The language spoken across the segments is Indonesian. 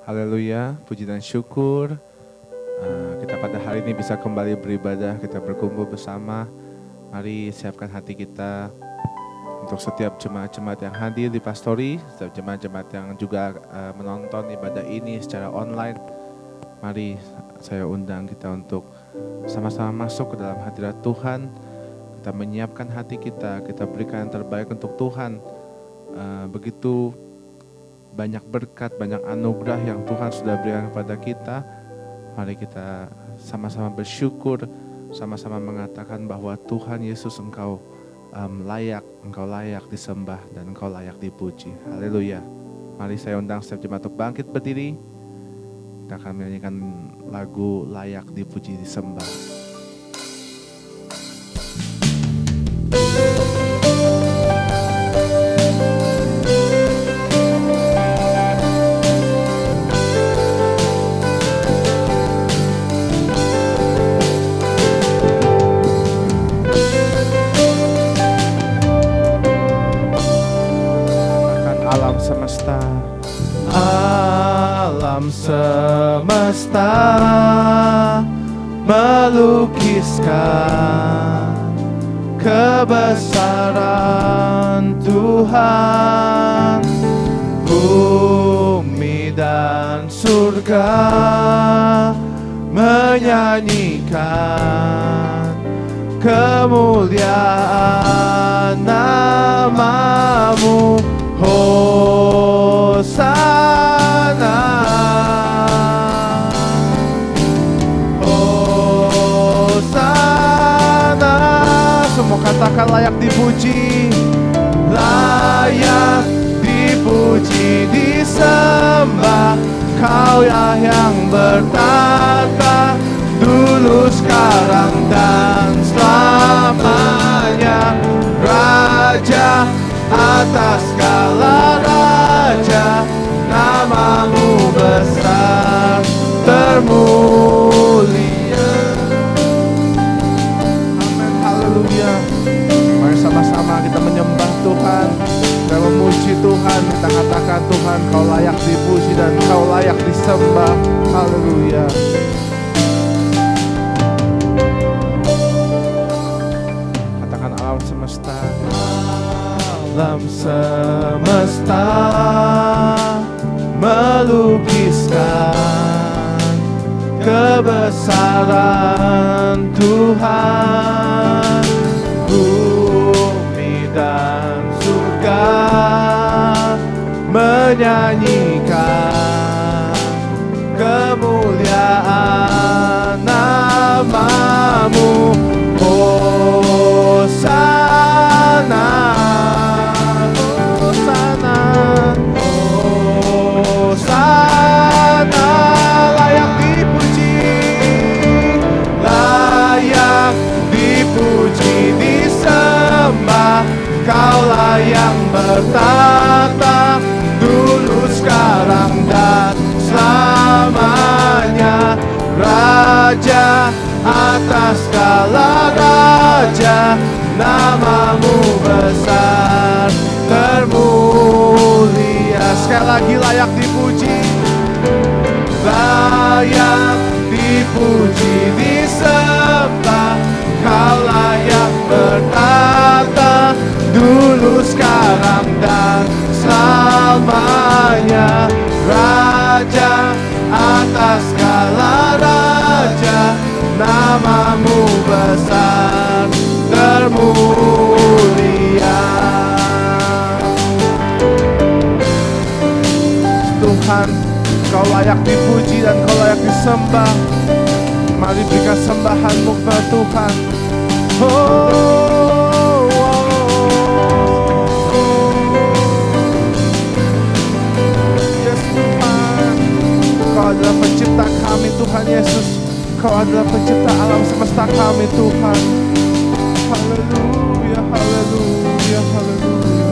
Haleluya, puji dan syukur. Kita pada hari ini bisa kembali beribadah, kita berkumpul bersama. Mari siapkan hati kita untuk setiap jemaat-jemaat yang hadir di Pastori, setiap jemaat-jemaat yang juga menonton ibadah ini secara online. Mari saya undang kita untuk sama-sama masuk ke dalam hadirat Tuhan. Kita menyiapkan hati kita, kita berikan yang terbaik untuk Tuhan. Begitu banyak berkat, banyak anugerah yang Tuhan sudah berikan kepada kita. Mari kita sama-sama bersyukur, sama-sama mengatakan bahwa Tuhan Yesus Engkau layak disembah dan Engkau layak dipuji. Haleluya. Mari saya undang setiap jemaat untuk bangkit berdiri. Kita akan menyanyikan lagu layak dipuji disembah. Alam semesta melukiskan kebesaran Tuhan. Bumi dan surga menyanyikan kemuliaan nama-Mu. Hosana, Hosana. Semua katakan layak dipuji, layak dipuji, disembah. Kaulah yang bertata dulu, sekarang dan selamanya. Raja atas segala raja, nama-Mu besar termulia. Amin, haleluya. Mari sama-sama kita menyembah Tuhan, kita memuji Tuhan, kita katakan Tuhan Kau layak dipuji dan Kau layak disembah. Haleluya. Katakan alam semesta, alam semesta melukiskan kebesaran Tuhan. Bumi dan surga menyanyikan kemuliaan nama-Mu. Hosana, Hosana, layak dipuji, layak dipuji, disembah. Kaulah yang bertata dulu, sekarang dan selamanya. Raja atas segala raja, nama-Mu besar termulia. Sekali lagi layak dipuji, layak dipuji, disembah. Kaulah yang bertata dulu, sekarang dan selamanya. Raja atas segala raja, nama-Mu besar termulia. Tuhan, Kau layak dipuji dan Kau layak disembah. Mari berikan sembahan-Mu kepada Tuhan. Yes Tuhan, Kau adalah pencipta kami Tuhan Yesus. Kau adalah pencipta alam semesta kami Tuhan. Haleluya, haleluya, haleluya.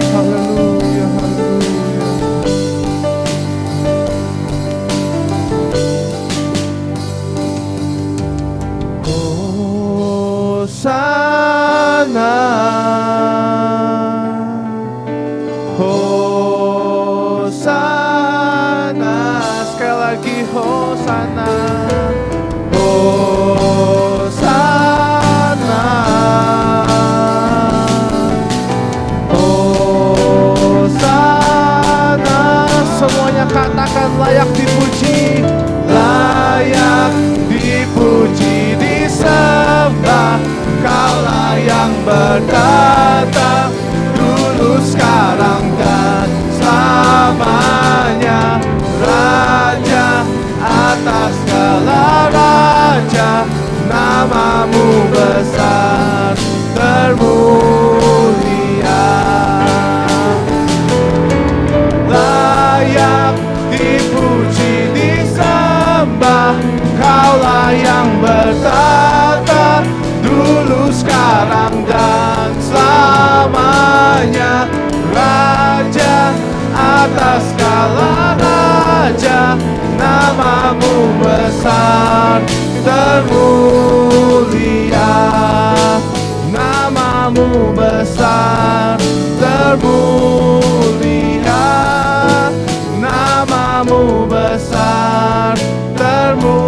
Haleluya, haleluya. Hosana, Hosana. lagi. Hosana, Hosana, Hosana. Semuanya katakan layak dipuji, layak dipuji, disembah. Kaulah yang bertata, dulu, sekarang, dan selamanya. Raja atas segala raja, namamu besar termulia. Layak dipuji, disembah. Kaulah yang bertata, dulu, sekarang, dan selamanya. Raja atas segala raja, namamu besar termulia. Namamu besar termulia. Namamu besar termulia.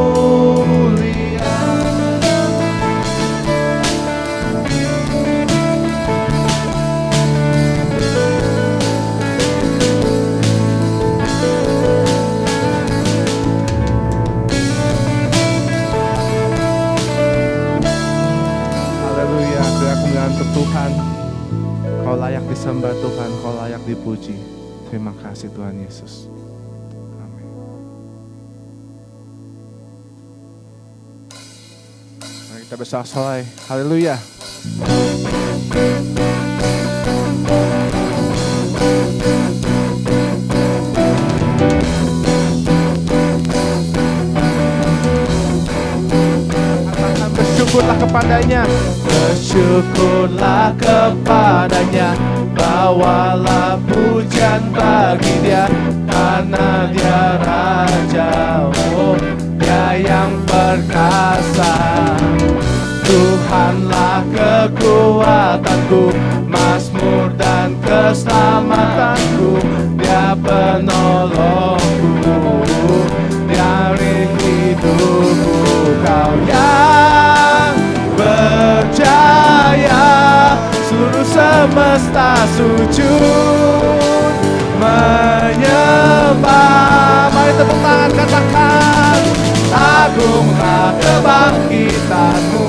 Haleluya, kemuliaan untuk Tuhan. Kau layak disembah Tuhan, Kau layak dipuji. Terima kasih Tuhan Yesus. Amin. Mari kita bersorak-sorai. Haleluya. Bersyukurlah kepadanya, bersyukurlah kepadanya, bawalah pujian bagi Dia, karena Dia Raja, oh Dia yang perkasa. Tuhanlah kekuatanku, mazmur dan keselamatanku, Dia penolongku dari hidupku. Kau yang berjaya, seluruh semesta sujud menyembah. Mari tepuk tangan, katakan, agunglah kebangkitanmu,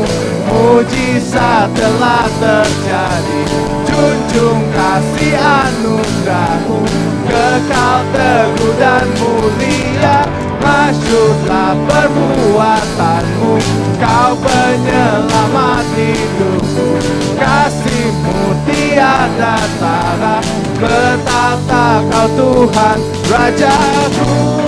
mujizat telah terjadi. Junjung kasih anugerahmu, kekal teguh dan mulia. Masyurlah perbuatanmu, Kau penyelamat hidupku. Kasih-Mu tiada tara, bertata Kau Tuhan Rajaku.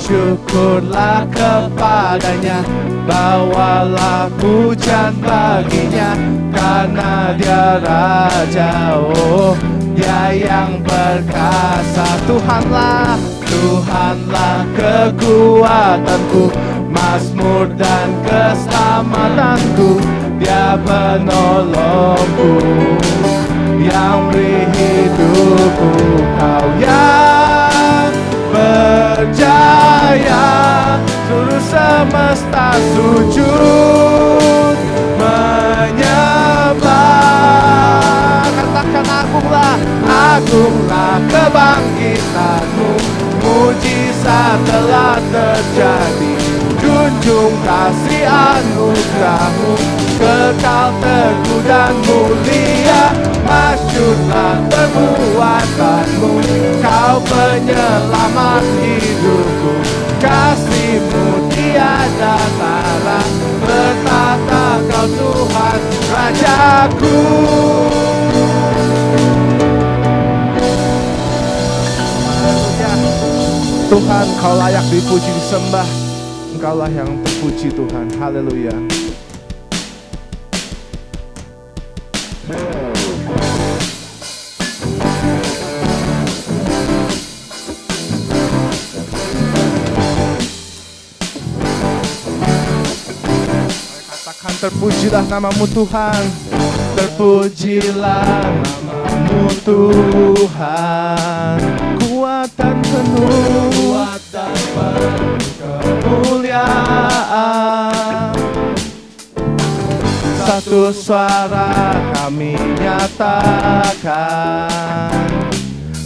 Syukurlah kepadanya, bawalah pujian baginya, karena Dia Raja, oh Dia yang perkasa. Tuhanlah, Tuhanlah kekuatanku, mazmur dan keselamatanku, Dia penolongku, yang beri hidupku. Kau yang berjaya, seluruh semesta sujud menyembah. Katakan, agunglah, agunglah kebangkitanmu, mujizat telah terjadi. Junjung kasih anugerahmu, kekal teguh dan mulia. Masyurlah perbuatanmu, Kau penyelamat hidupku. Kasih-Mu tiada tara, bertata Kau Tuhan Rajaku. Tuhan, Kau layak dipuji, disembah. Engkaulah yang terpuji Tuhan. Haleluya. Terpujilah namamu Tuhan, terpujilah namamu Tuhan. Kuatan penuh kemuliaan. Satu suara kami nyatakan,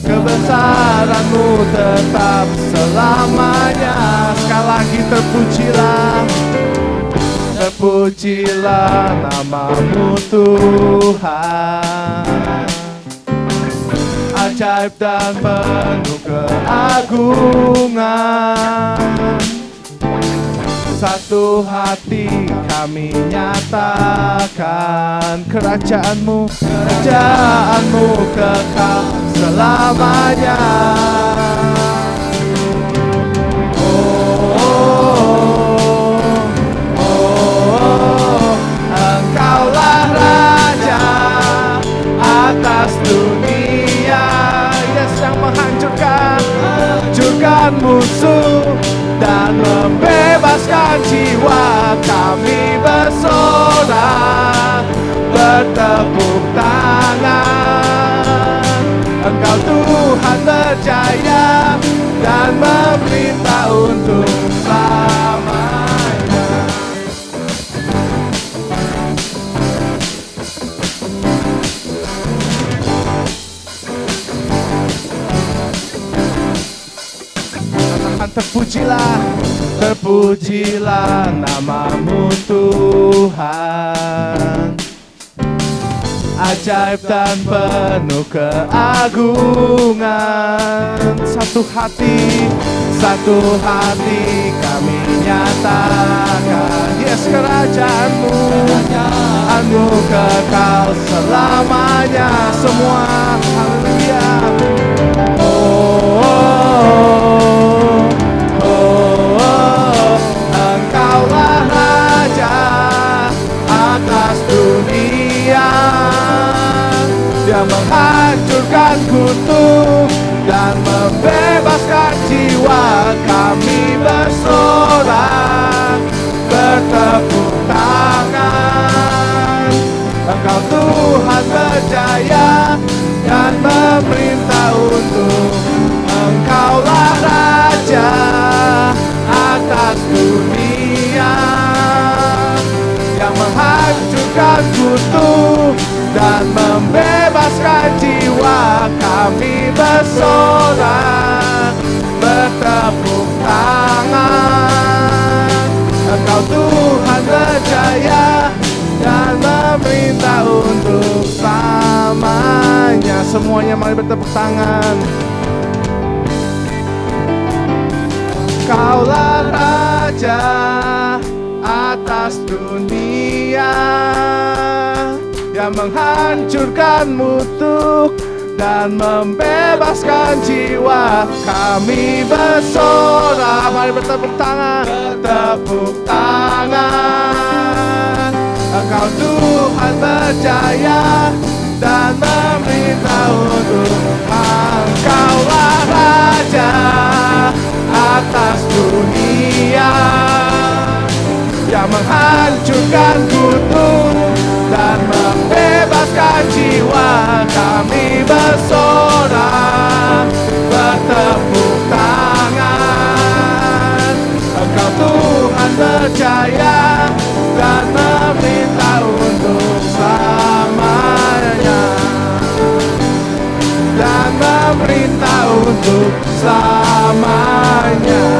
kebesaran-Mu tetap selamanya. Sekali lagi terpujilah, terpujilah namamu Tuhan. Ajaib dan penuh keagungan. Satu hati kami nyatakan, kerajaan-Mu, kerajaan-Mu kekal selamanya. Engkaulah Raja atas dunia, Yes, yang menghancurkan musuh dan membebaskan jiwa. Kami bersorak, bertepuk tangan. Engkau Tuhan berjaya dan memerintah untuk selamanya. Terpujilah, terpujilah namamu Tuhan. Ajaib dan penuh keagungan. Satu hati kami nyatakan, Yes, kerajaan-Mu, kerajaan-Mu kekal selamanya. Semua, haleluya. Engkaulah Raja atas dunia, Dia menghancurkan kutuk dan membebaskan jiwa. Kami bersorak, bertepuk tangan. Engkau Tuhan berjaya dan memerintah untuk. Engkaulah Raja atas dunia, yang menghancurkan kutuk dan membebaskan jiwa. Kami bersorak, bertepuk tangan. Engkau Tuhan berjaya dan memerintah untuk selamanya. Semuanya mari bertepuk tangan. Engkaulah Raja atas dunia, yang menghancurkan musuh dan membebaskan jiwa. Kami bersorak, mari bertepuk tangan, bertepuk tangan. Engkau Tuhan berjaya dan memerintah untuk. Engkaulah Raja atas dunia, yang menghancurkan kutuk dan membebaskan jiwa. Kami bersorak, bertepuk tangan. Engkau Tuhan berjaya dan memerintah untuk selamanya, dan memerintah untuk selamanya,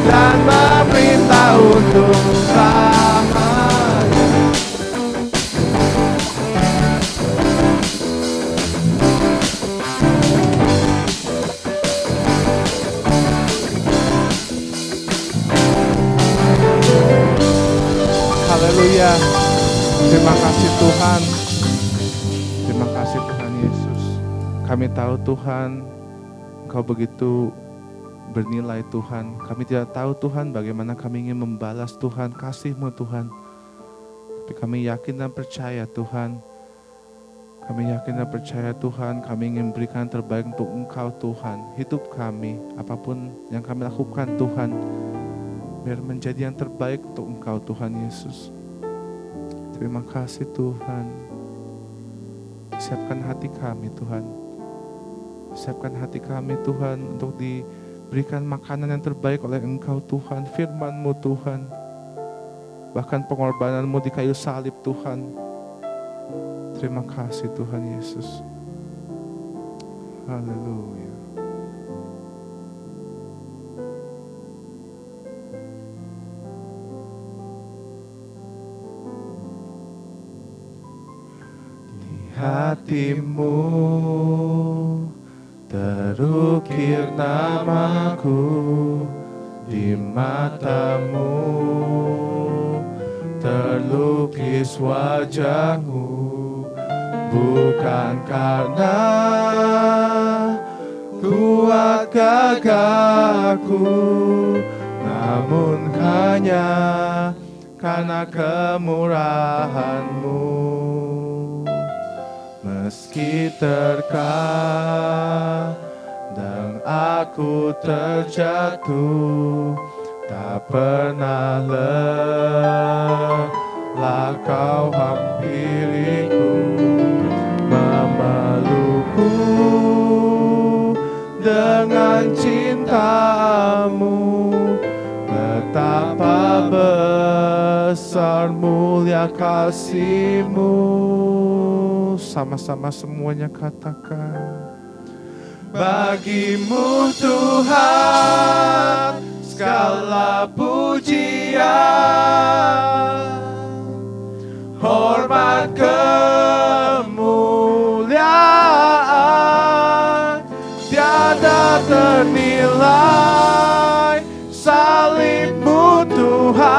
dan memerintah untuk selamanya. Haleluya. Terima kasih Tuhan. Terima kasih Tuhan Yesus. Kami tahu Tuhan, Engkau begitu bernilai Tuhan. Kami tidak tahu Tuhan bagaimana kami ingin membalas Tuhan kasih-Mu Tuhan. Tapi kami yakin dan percaya Tuhan. Kami yakin dan percaya Tuhan, kami ingin berikan terbaik untuk Engkau Tuhan. Hidup kami, apapun yang kami lakukan Tuhan, biar menjadi yang terbaik untuk Engkau Tuhan Yesus. Terima kasih Tuhan. Siapkan hati kami Tuhan. Siapkan hati kami Tuhan untuk diberikan makanan yang terbaik oleh Engkau Tuhan. Firman-Mu Tuhan. Bahkan pengorbanan-Mu di kayu salib Tuhan. Terima kasih Tuhan Yesus. Haleluya. Hatimu terukir namaku, di matamu terlukis wajahmu, bukan karena kuat gagahku, namun hanya karena kemurahan-Mu. Meski terkadang aku terjatuh, tak pernah lelah Kau hampiriku, memelukku dengan cinta-Mu. Betapa besar mulia kasih-Mu. Sama-sama semuanya katakan. Bagi-Mu Tuhan segala pujian, hormat kemuliaan, tiada ternilai salib-Mu Tuhan.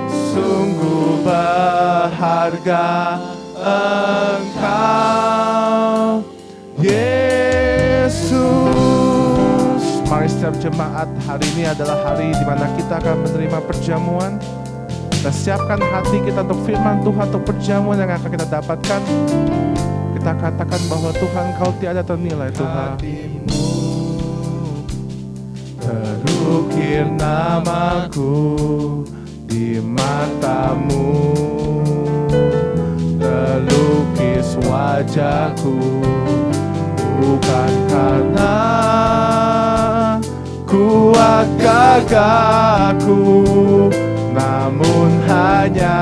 Sungguh berharga Engkau Yesus. Mari setiap jemaat, hari ini adalah hari di mana kita akan menerima perjamuan. Kita siapkan hati kita untuk firman Tuhan, untuk perjamuan yang akan kita dapatkan. Kita katakan bahwa Tuhan Kau tiada ternilai Tuhan. Hatimu terukir namaku, di matamu terlukis wajahku, bukan karena kuat gagahku, namun hanya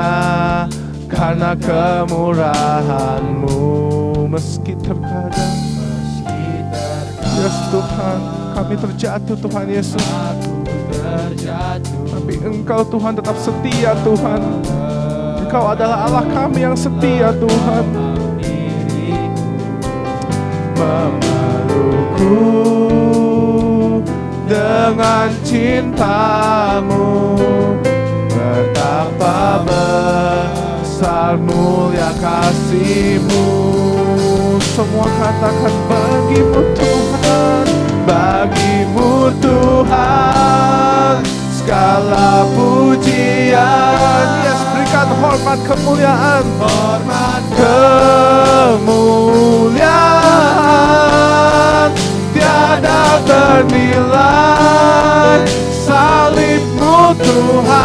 karena kemurahan-Mu. Meski terkadang yes Tuhan, kami terjatuh Tuhan Yesus, tapi Engkau Tuhan tetap setia Tuhan. Engkau adalah Allah kami yang setia Tuhan. Memelukku dengan cinta-Mu, betapa besar mulia kasih-Mu. Semua katakan bagi-Mu Tuhan, bagi-Mu Tuhan segala pujian. Yes, berikan hormat kemuliaan, hormat kemuliaan, tiada ternilai salib-Mu Tuhan.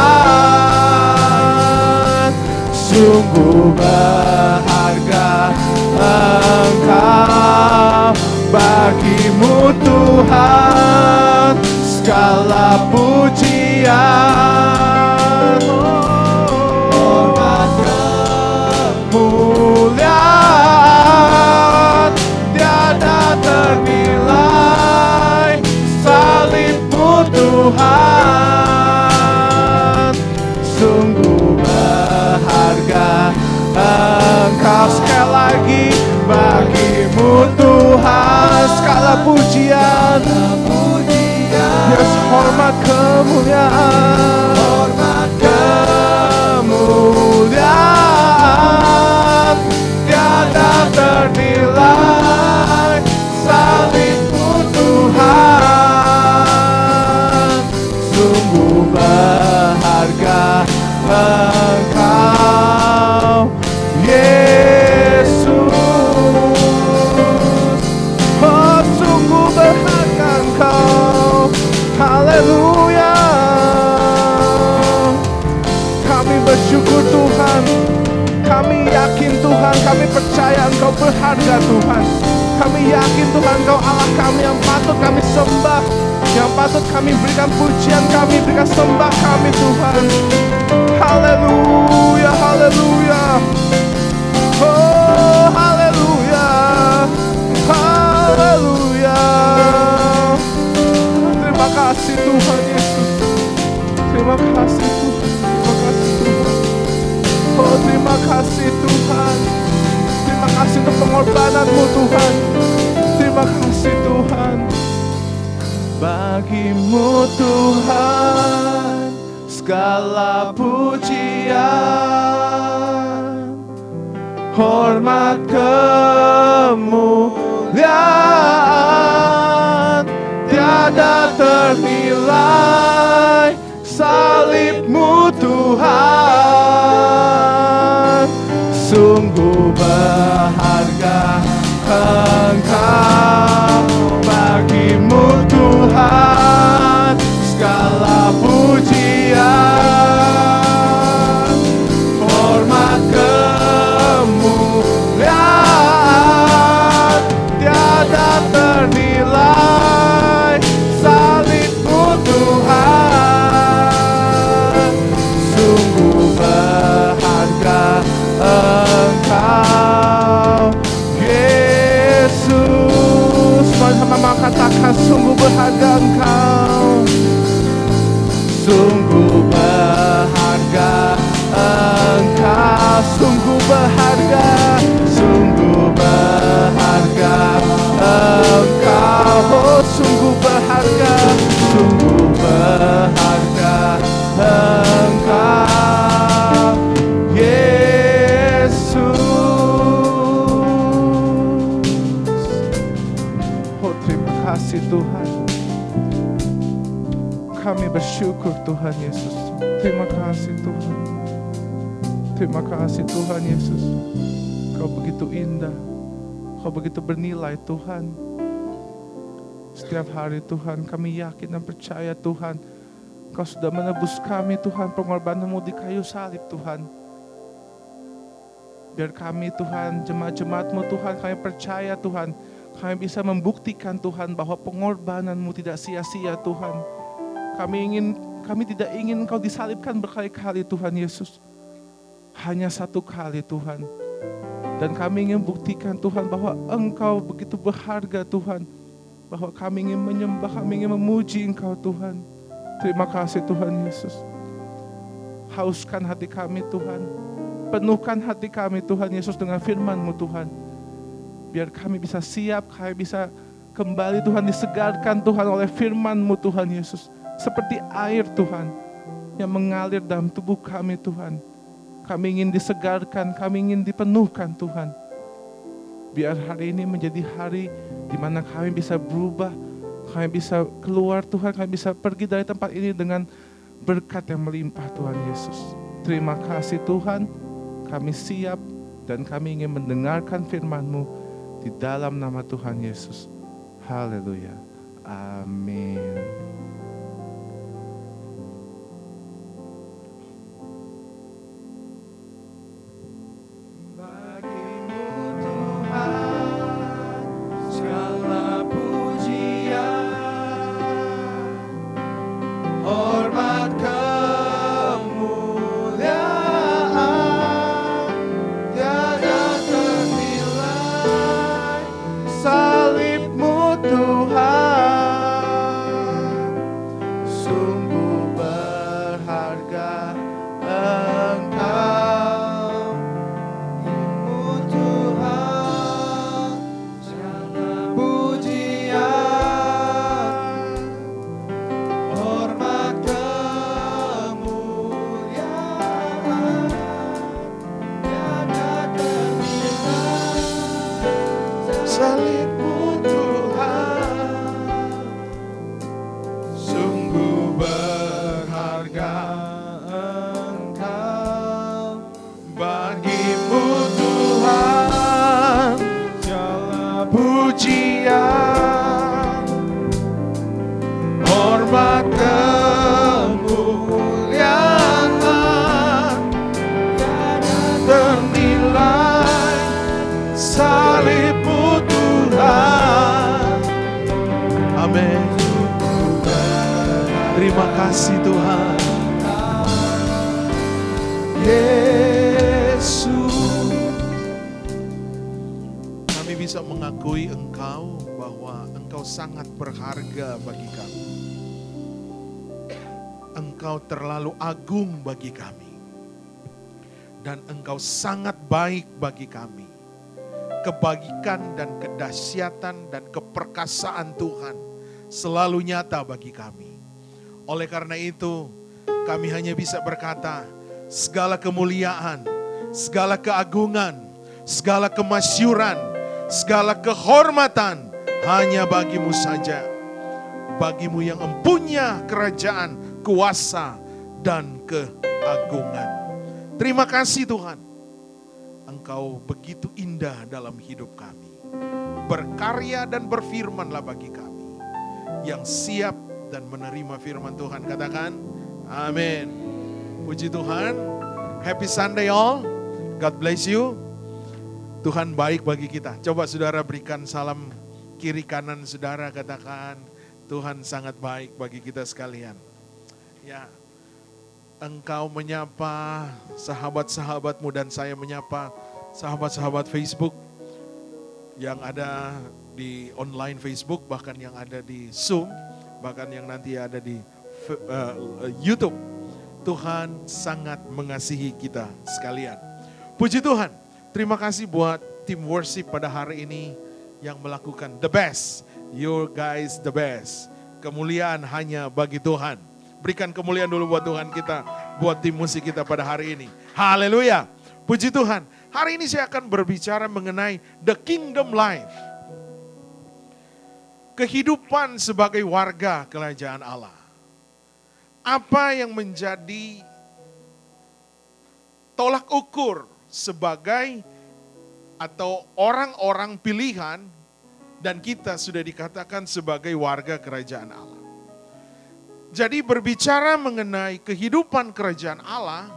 Sungguh berharga Engkau, bagi-Mu Tuhan segala pujian, hormat kemuliaan, tiada ternilai salib-Mu Tuhan. Sungguh berharga Engkau. Sekali lagi, bagi-Mu Tuhan segala pujian, yes, hormat kemuliaan, hormat kemuliaan, tiada ternilai salib-Mu Tuhan. Sungguh berharga Engkau Yesus. Oh, sungguh berharga Engkau. Haleluya. bersyukur Tuhan. Kami yakin Tuhan, kami percaya Engkau berharga Tuhan. Kami yakin Tuhan Engkau Allah kami yang patut kami sembah, yang patut kami berikan pujian, kami berikan sembah kami Tuhan. Haleluya, haleluya. Oh, haleluya, haleluya. Terima kasih Tuhan Yesus. Terima kasih Tuhan. Terima kasih Tuhan. Oh, terima kasih Tuhan. Terima kasih untuk pengorbanan-Mu Tuhan. Terima kasih Tuhan. Bagi-Mu Tuhan segala pujian, hormat kemuliaan, tiada ternilai salib-Mu Tuhan. Sungguh berharga Engkau, bagi-Mu Tuhan segala pujian, hormat kemuliaan, tiada ternilai salib-Mu Tuhan. Sungguh berharga Engkau Yesus. Sama-sama katakan, sungguh berharga Engkau. Sungguh berharga Engkau, sungguh berharga, sungguh berharga Engkau. Oh, sungguh berharga, sungguh berharga Engkau Yesus. Oh, terima kasih Tuhan. Kami bersyukur Tuhan Yesus. Terima kasih Tuhan. Terima kasih Tuhan Yesus. Kau begitu indah. Kau begitu bernilai Tuhan. Setiap hari Tuhan kami yakin dan percaya Tuhan, Kau sudah menebus kami Tuhan, pengorbanan-Mu di kayu salib Tuhan. Biar kami Tuhan, jemaat-jemaat-Mu Tuhan, kami percaya Tuhan, kami bisa membuktikan Tuhan bahwa pengorbanan-Mu tidak sia-sia Tuhan. Kami tidak ingin Engkau disalibkan berkali-kali Tuhan Yesus. Hanya satu kali Tuhan. Dan kami ingin buktikan Tuhan bahwa Engkau begitu berharga Tuhan. Bahwa kami ingin menyembah, kami ingin memuji Engkau Tuhan. Terima kasih Tuhan Yesus. Hauskan hati kami Tuhan. Penuhkan hati kami Tuhan Yesus dengan firman-Mu Tuhan. Biar kami bisa siap, kami bisa kembali Tuhan disegarkan Tuhan oleh firman-Mu Tuhan Yesus. Seperti air Tuhan yang mengalir dalam tubuh kami Tuhan. Kami ingin disegarkan, kami ingin dipenuhkan Tuhan. Biar hari ini menjadi hari di mana kami bisa berubah, kami bisa keluar Tuhan, kami bisa pergi dari tempat ini dengan berkat yang melimpah Tuhan Yesus. Terima kasih Tuhan, kami siap dan kami ingin mendengarkan firman-Mu di dalam nama Tuhan Yesus. Haleluya. Amin. Terima kasih Tuhan. Yesus. Kami bisa mengakui Engkau bahwa Engkau sangat berharga bagi kami. Engkau terlalu agung bagi kami. Dan Engkau sangat baik bagi kami. Kebajikan dan kedahsyatan dan keperkasaan Tuhan selalu nyata bagi kami. Oleh karena itu, kami hanya bisa berkata, segala kemuliaan, segala keagungan, segala kemasyuran, segala kehormatan hanya bagi-Mu saja. Bagi-Mu yang empunya kerajaan, kuasa, dan keagungan. Terima kasih Tuhan. Engkau begitu indah dalam hidup kami. Berkarya dan berfirmanlah bagi kami. Yang siap dan menerima firman Tuhan. Katakan, amin. Puji Tuhan. Happy Sunday all. God bless you. Tuhan baik bagi kita. Coba saudara berikan salam kiri kanan saudara. Katakan, Tuhan sangat baik bagi kita sekalian. Ya, engkau menyapa sahabat-sahabatmu dan saya menyapa sahabat-sahabat Facebook yang ada di online Facebook, bahkan yang ada di Zoom, bahkan yang nanti ada di YouTube. Tuhan sangat mengasihi kita sekalian. Puji Tuhan. Terima kasih buat tim worship pada hari ini yang melakukan the best. You guys the best. Kemuliaan hanya bagi Tuhan. Berikan kemuliaan dulu buat Tuhan kita, buat tim musik kita pada hari ini. Haleluya. Puji Tuhan. Hari ini saya akan berbicara mengenai the kingdom life. Kehidupan sebagai warga kerajaan Allah. Apa yang menjadi tolak ukur sebagai atau orang-orang pilihan dan kita sudah dikatakan sebagai warga kerajaan Allah. Jadi berbicara mengenai kehidupan kerajaan Allah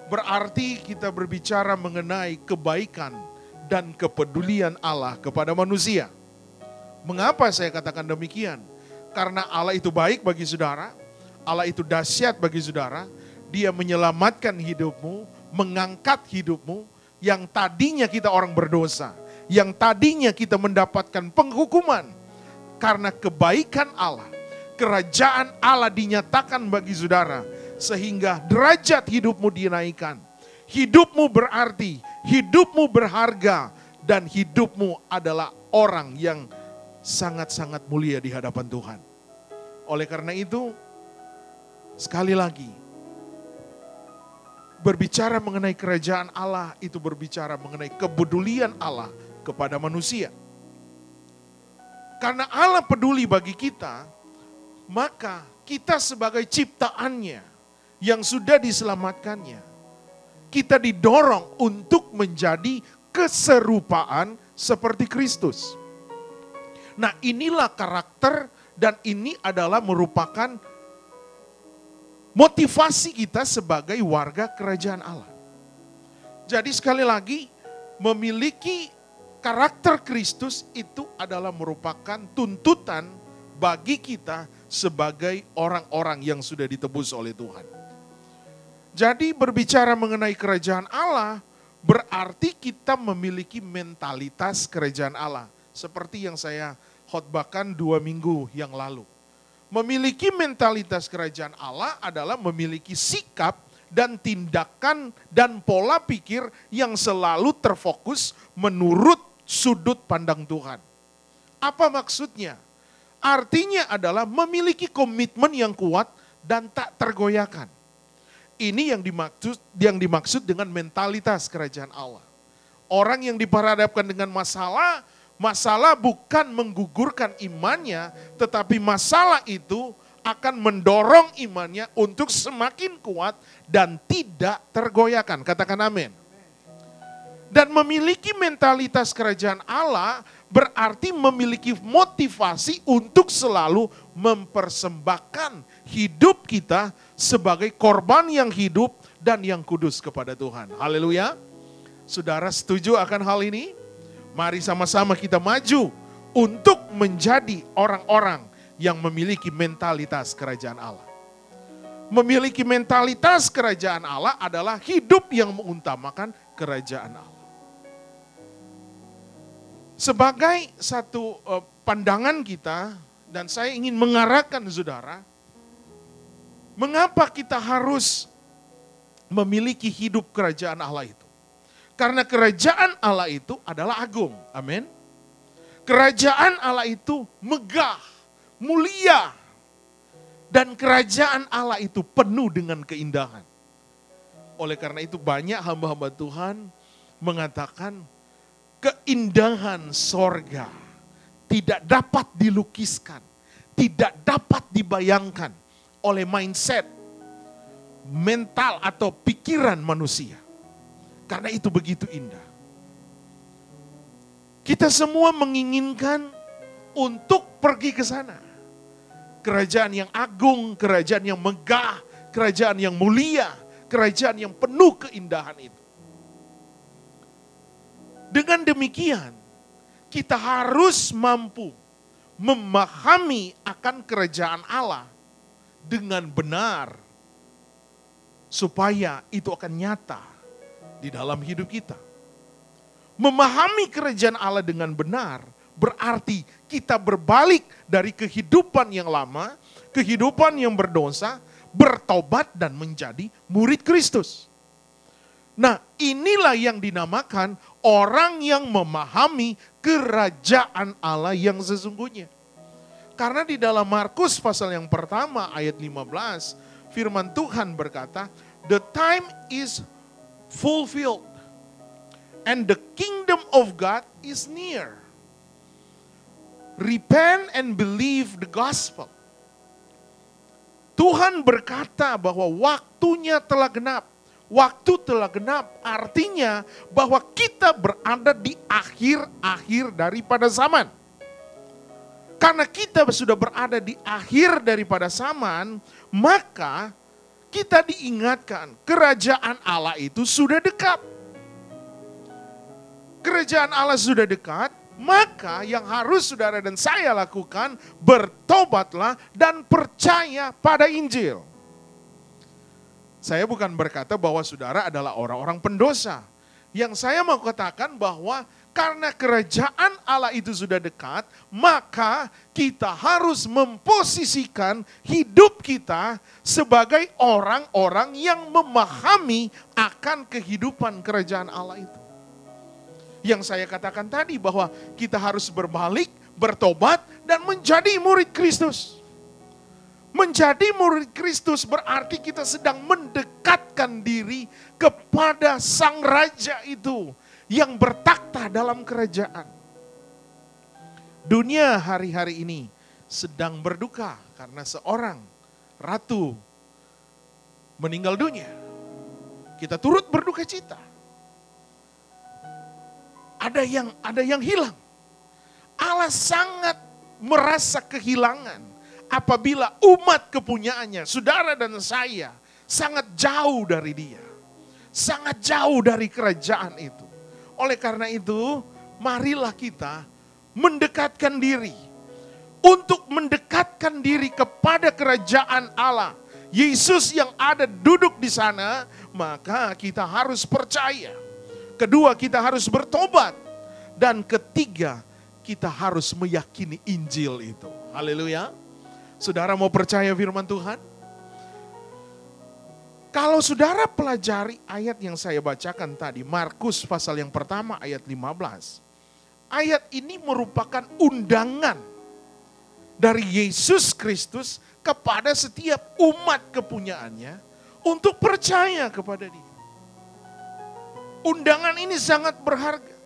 berarti kita berbicara mengenai kebaikan dan kepedulian Allah kepada manusia. Mengapa saya katakan demikian? Karena Allah itu baik bagi saudara, Allah itu dahsyat bagi saudara, Dia menyelamatkan hidupmu, mengangkat hidupmu, yang tadinya kita orang berdosa, yang tadinya kita mendapatkan penghukuman, karena kebaikan Allah, kerajaan Allah dinyatakan bagi saudara, sehingga derajat hidupmu dinaikkan. Hidupmu berarti, hidupmu berharga, dan hidupmu adalah orang yang sangat-sangat mulia di hadapan Tuhan. Oleh karena itu, sekali lagi, berbicara mengenai kerajaan Allah itu berbicara mengenai kepedulian Allah kepada manusia. Karena Allah peduli bagi kita, maka kita sebagai ciptaannya yang sudah diselamatkannya, kita didorong untuk menjadi keserupaan seperti Kristus. Nah, inilah karakter dan ini adalah merupakan motivasi kita sebagai warga kerajaan Allah. Jadi sekali lagi, memiliki karakter Kristus itu adalah merupakan tuntutan bagi kita sebagai orang-orang yang sudah ditebus oleh Tuhan. Jadi berbicara mengenai kerajaan Allah, berarti kita memiliki mentalitas kerajaan Allah. Seperti yang saya khotbahkan 2 minggu yang lalu. Memiliki mentalitas kerajaan Allah adalah memiliki sikap dan tindakan dan pola pikir yang selalu terfokus menurut sudut pandang Tuhan. Apa maksudnya? Artinya adalah memiliki komitmen yang kuat dan tak tergoyahkan. Ini yang dimaksud dengan mentalitas kerajaan Allah. Orang yang diperhadapkan dengan masalah bukan menggugurkan imannya, tetapi masalah itu akan mendorong imannya untuk semakin kuat dan tidak tergoyahkan. Katakan amin. Dan memiliki mentalitas kerajaan Allah berarti memiliki motivasi untuk selalu mempersembahkan hidup kita sebagai korban yang hidup dan yang kudus kepada Tuhan. Haleluya. Saudara setuju akan hal ini? Mari sama-sama kita maju untuk menjadi orang-orang yang memiliki mentalitas kerajaan Allah. Memiliki mentalitas kerajaan Allah adalah hidup yang mengutamakan kerajaan Allah. Sebagai satu pandangan kita, dan saya ingin mengarahkan saudara, mengapa kita harus memiliki hidup kerajaan Allah itu? Karena kerajaan Allah itu adalah agung. Amin. Kerajaan Allah itu megah, mulia. Dan kerajaan Allah itu penuh dengan keindahan. Oleh karena itu banyak hamba-hamba Tuhan mengatakan keindahan sorga tidak dapat dilukiskan, tidak dapat dibayangkan oleh mindset, mental atau pikiran manusia. Karena itu begitu indah. Kita semua menginginkan untuk pergi ke sana. Kerajaan yang agung, kerajaan yang megah, kerajaan yang mulia, kerajaan yang penuh keindahan itu. Dengan demikian, kita harus mampu memahami akan kerajaan Allah dengan benar, supaya itu akan nyata di dalam hidup kita. Memahami kerajaan Allah dengan benar berarti kita berbalik dari kehidupan yang lama, kehidupan yang berdosa, bertobat dan menjadi murid Kristus. Nah, inilah yang dinamakan orang yang memahami kerajaan Allah yang sesungguhnya. Karena di dalam Markus pasal yang pertama ayat 15, firman Tuhan berkata, "The time is fulfilled and the kingdom of God is near. Repent and believe the gospel." Tuhan berkata bahwa waktunya telah genap. Waktu telah genap artinya bahwa kita berada di akhir-akhir daripada zaman. Karena kita sudah berada di akhir daripada zaman, maka kita diingatkan kerajaan Allah itu sudah dekat. Kerajaan Allah sudah dekat, maka yang harus saudara dan saya lakukan, bertobatlah dan percaya pada Injil. Saya bukan berkata bahwa saudara adalah orang-orang pendosa. Yang saya mau katakan bahwa karena kerajaan Allah itu sudah dekat, maka kita harus memposisikan hidup kita sebagai orang-orang yang memahami akan kehidupan kerajaan Allah itu. Yang saya katakan tadi bahwa kita harus berbalik, bertobat, dan menjadi murid Kristus. Menjadi murid Kristus berarti kita sedang mendekatkan diri kepada Sang Raja itu yang bertakhta dalam kerajaan. Dunia hari-hari ini sedang berduka karena seorang ratu meninggal dunia. Kita turut berduka cita. Ada yang hilang. Allah sangat merasa kehilangan apabila umat kepunyaannya, saudara dan saya, sangat jauh dari dia. Sangat jauh dari kerajaan itu. Oleh karena itu, marilah kita mendekatkan diri. Untuk mendekatkan diri kepada kerajaan Allah. Yesus yang ada duduk di sana, maka kita harus percaya. Kedua, kita harus bertobat. Dan ketiga, kita harus meyakini Injil itu. Haleluya. Saudara mau percaya firman Tuhan? Kalau saudara pelajari ayat yang saya bacakan tadi, Markus pasal yang pertama ayat 15. Ayat ini merupakan undangan dari Yesus Kristus kepada setiap umat kepunyaannya untuk percaya kepada Dia. Undangan ini sangat berharga.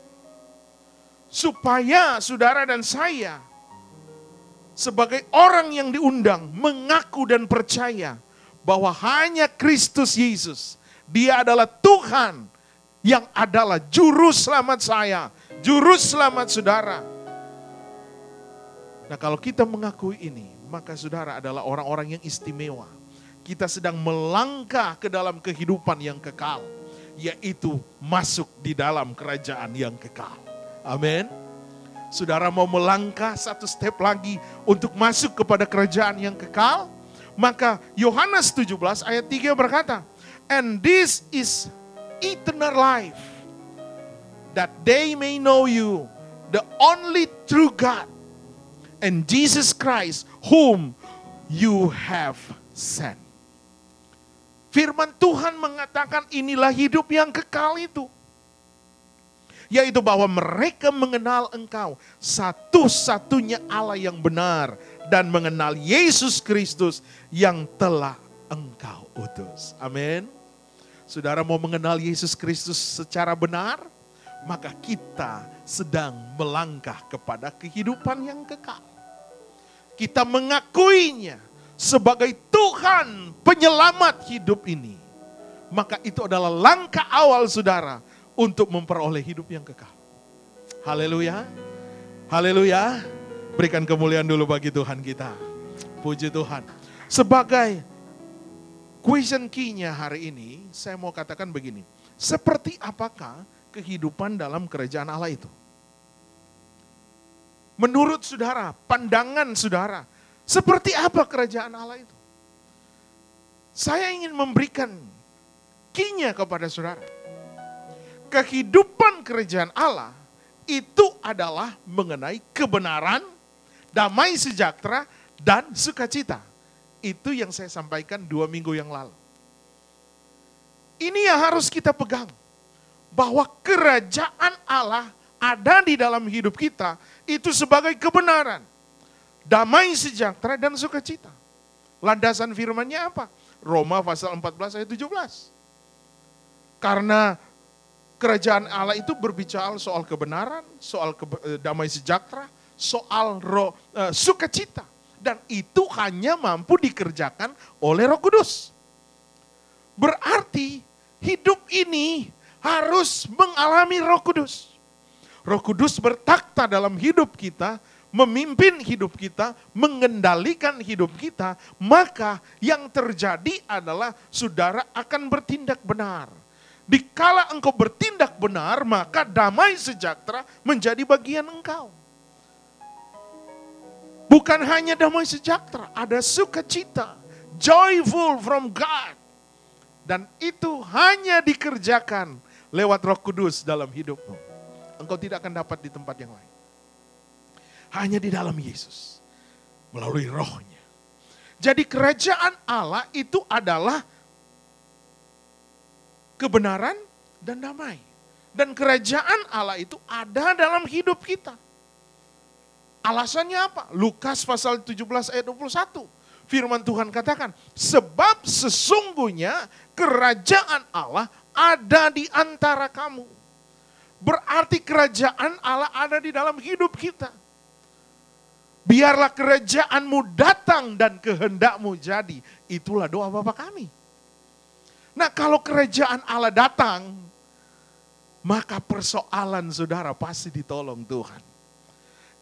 Supaya saudara dan saya sebagai orang yang diundang mengaku dan percaya bahwa hanya Kristus Yesus, Dia adalah Tuhan yang adalah juru selamat saya, juru selamat saudara. Nah, kalau kita mengakui ini, maka saudara adalah orang-orang yang istimewa. Kita sedang melangkah ke dalam kehidupan yang kekal, yaitu masuk di dalam kerajaan yang kekal. Amin. Saudara mau melangkah satu step lagi untuk masuk kepada kerajaan yang kekal? Maka Yohanes 17 ayat 3 berkata, "And this is eternal life, that they may know you, the only true God, and Jesus Christ, whom you have sent." Firman Tuhan mengatakan inilah hidup yang kekal itu. Yaitu bahwa mereka mengenal Engkau, satu-satunya Allah yang benar, dan mengenal Yesus Kristus yang telah Engkau utus. Amin. Saudara mau mengenal Yesus Kristus secara benar, maka kita sedang melangkah kepada kehidupan yang kekal. Kita mengakuinya sebagai Tuhan penyelamat hidup ini. Maka itu adalah langkah awal saudara untuk memperoleh hidup yang kekal. Haleluya. Haleluya. Berikan kemuliaan dulu bagi Tuhan kita. Puji Tuhan. Sebagai question key-nya hari ini, saya mau katakan begini. Seperti apakah kehidupan dalam kerajaan Allah itu? Menurut saudara, pandangan saudara, seperti apa kerajaan Allah itu? Saya ingin memberikan key-nya kepada saudara. Kehidupan kerajaan Allah itu adalah mengenai kebenaran, damai sejahtera, dan sukacita. Itu yang saya sampaikan 2 minggu yang lalu. Ini yang harus kita pegang. Bahwa kerajaan Allah ada di dalam hidup kita itu sebagai kebenaran, damai sejahtera, dan sukacita. Landasan firman-Nya apa? Roma pasal 14 ayat 17. Karena kerajaan Allah itu berbicara soal kebenaran, soal damai sejahtera, soal sukacita. Dan itu hanya mampu dikerjakan oleh Roh Kudus. Berarti hidup ini harus mengalami Roh Kudus. Roh Kudus bertakhta dalam hidup kita, memimpin hidup kita, mengendalikan hidup kita. Maka yang terjadi adalah saudara akan bertindak benar. Dikala engkau bertindak benar, maka damai sejahtera menjadi bagian engkau. Bukan hanya damai sejahtera, ada sukacita, joyful from God. Dan itu hanya dikerjakan lewat Roh Kudus dalam hidupmu. Engkau tidak akan dapat di tempat yang lain. Hanya di dalam Yesus, melalui Roh-Nya. Jadi kerajaan Allah itu adalah kebenaran dan damai. Dan kerajaan Allah itu ada dalam hidup kita. Alasannya apa? Lukas pasal 17 ayat 21. Firman Tuhan katakan, sebab sesungguhnya kerajaan Allah ada di antara kamu. Berarti kerajaan Allah ada di dalam hidup kita. Biarlah kerajaanmu datang dan kehendakmu jadi. Itulah doa Bapa kami. Nah, kalau kerajaan Allah datang, maka persoalan saudara pasti ditolong Tuhan.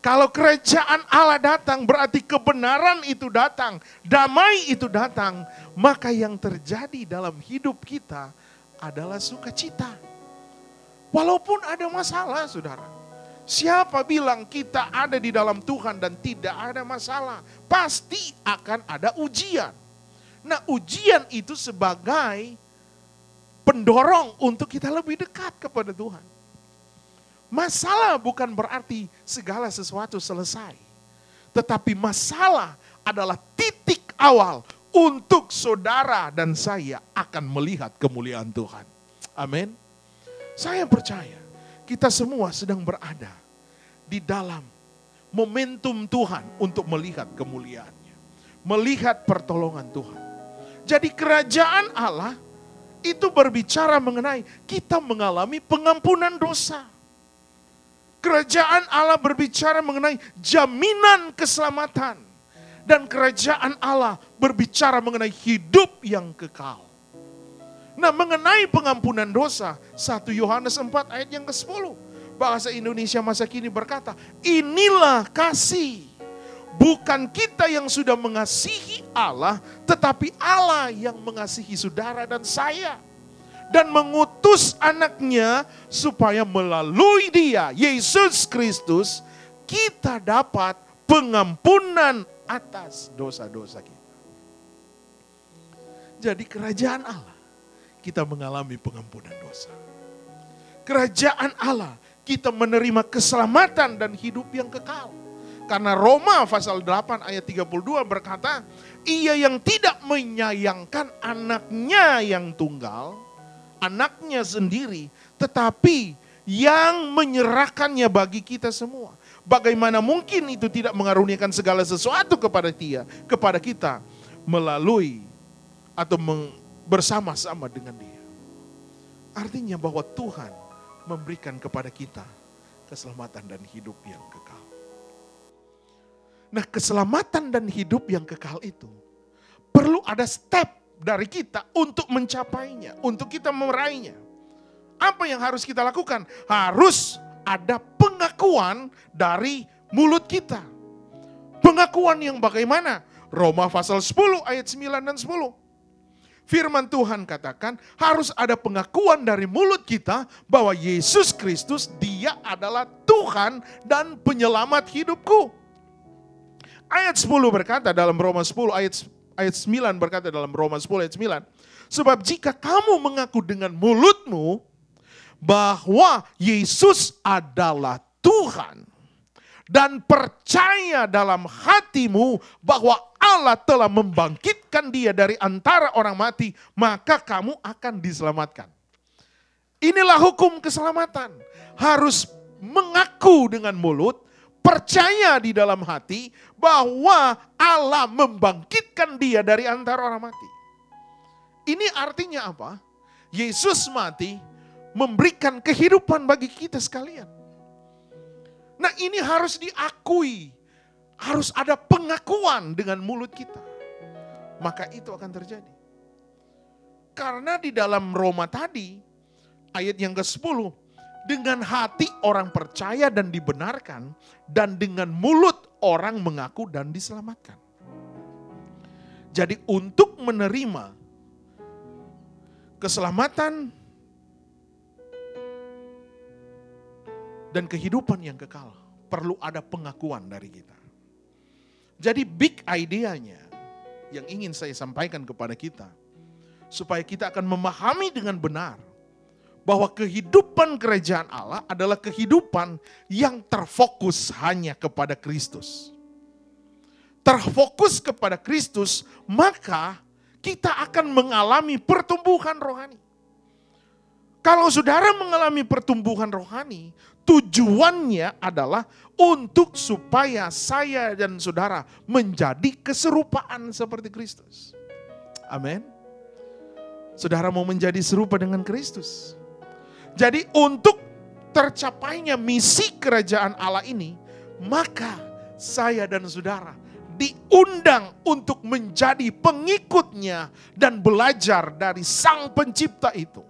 Kalau kerajaan Allah datang, berarti kebenaran itu datang, damai itu datang, maka yang terjadi dalam hidup kita adalah sukacita. Walaupun ada masalah, saudara. Siapa bilang kita ada di dalam Tuhan dan tidak ada masalah? Pasti akan ada ujian. Nah, ujian itu sebagai pendorong untuk kita lebih dekat kepada Tuhan. Masalah bukan berarti segala sesuatu selesai. Tetapi masalah adalah titik awal untuk saudara dan saya akan melihat kemuliaan Tuhan. Amin. Saya percaya kita semua sedang berada di dalam momentum Tuhan untuk melihat kemuliaan-Nya. Melihat pertolongan Tuhan. Jadi kerajaan Allah itu berbicara mengenai kita mengalami pengampunan dosa. Kerajaan Allah berbicara mengenai jaminan keselamatan. Dan kerajaan Allah berbicara mengenai hidup yang kekal. Nah, mengenai pengampunan dosa, 1 Yohanes 4 ayat yang ke-10. Bahasa Indonesia masa kini berkata, inilah kasih. Bukan kita yang sudah mengasihi Allah, tetapi Allah yang mengasihi saudara dan saya. Dan mengutus anaknya supaya melalui dia, Yesus Kristus, kita dapat pengampunan atas dosa-dosa kita. Jadi kerajaan Allah, kita mengalami pengampunan dosa. Kerajaan Allah, kita menerima keselamatan dan hidup yang kekal. Karena Roma pasal 8 ayat 32 berkata, ia yang tidak menyayangkan anaknya yang tunggal, anaknya sendiri, tetapi yang menyerahkannya bagi kita semua. Bagaimana mungkin itu tidak mengaruniakan segala sesuatu kepada kita melalui atau bersama-sama dengan dia. Artinya bahwa Tuhan memberikan kepada kita keselamatan dan hidup yang kekal. Nah, keselamatan dan hidup yang kekal itu perlu ada step dari kita untuk mencapainya, untuk kita meraihnya. Apa yang harus kita lakukan? Harus ada pengakuan dari mulut kita. Pengakuan yang bagaimana? Roma pasal 10 ayat 9 dan 10. Firman Tuhan katakan harus ada pengakuan dari mulut kita bahwa Yesus Kristus dia adalah Tuhan dan penyelamat hidupku. Ayat 10 berkata dalam Roma 10 ayat 9 berkata dalam Roma 10 ayat 9. Sebab jika kamu mengaku dengan mulutmu bahwa Yesus adalah Tuhan dan percaya dalam hatimu bahwa Allah telah membangkitkan dia dari antara orang mati, maka kamu akan diselamatkan. Inilah hukum keselamatan. Harus mengaku dengan mulut, percaya di dalam hati bahwa Allah membangkitkan dia dari antara orang mati. Ini artinya apa? Yesus mati memberikan kehidupan bagi kita sekalian. Nah, ini harus diakui. Harus ada pengakuan dengan mulut kita. Maka itu akan terjadi. Karena di dalam Roma tadi, ayat yang ke-10, dengan hati orang percaya dan dibenarkan, dan dengan mulut orang mengaku dan diselamatkan. Jadi untuk menerima keselamatan dan kehidupan yang kekal, perlu ada pengakuan dari kita. Jadi big idea-nya yang ingin saya sampaikan kepada kita, supaya kita akan memahami dengan benar bahwa kehidupan kerajaan Allah adalah kehidupan yang terfokus hanya kepada Kristus. Terfokus kepada Kristus, maka kita akan mengalami pertumbuhan rohani. Kalau saudara mengalami pertumbuhan rohani, tujuannya adalah untuk supaya saya dan saudara menjadi keserupaan seperti Kristus. Amin. Saudara mau menjadi serupa dengan Kristus. Jadi untuk tercapainya misi kerajaan Allah ini, maka saya dan saudara diundang untuk menjadi pengikutnya dan belajar dari Sang Pencipta itu.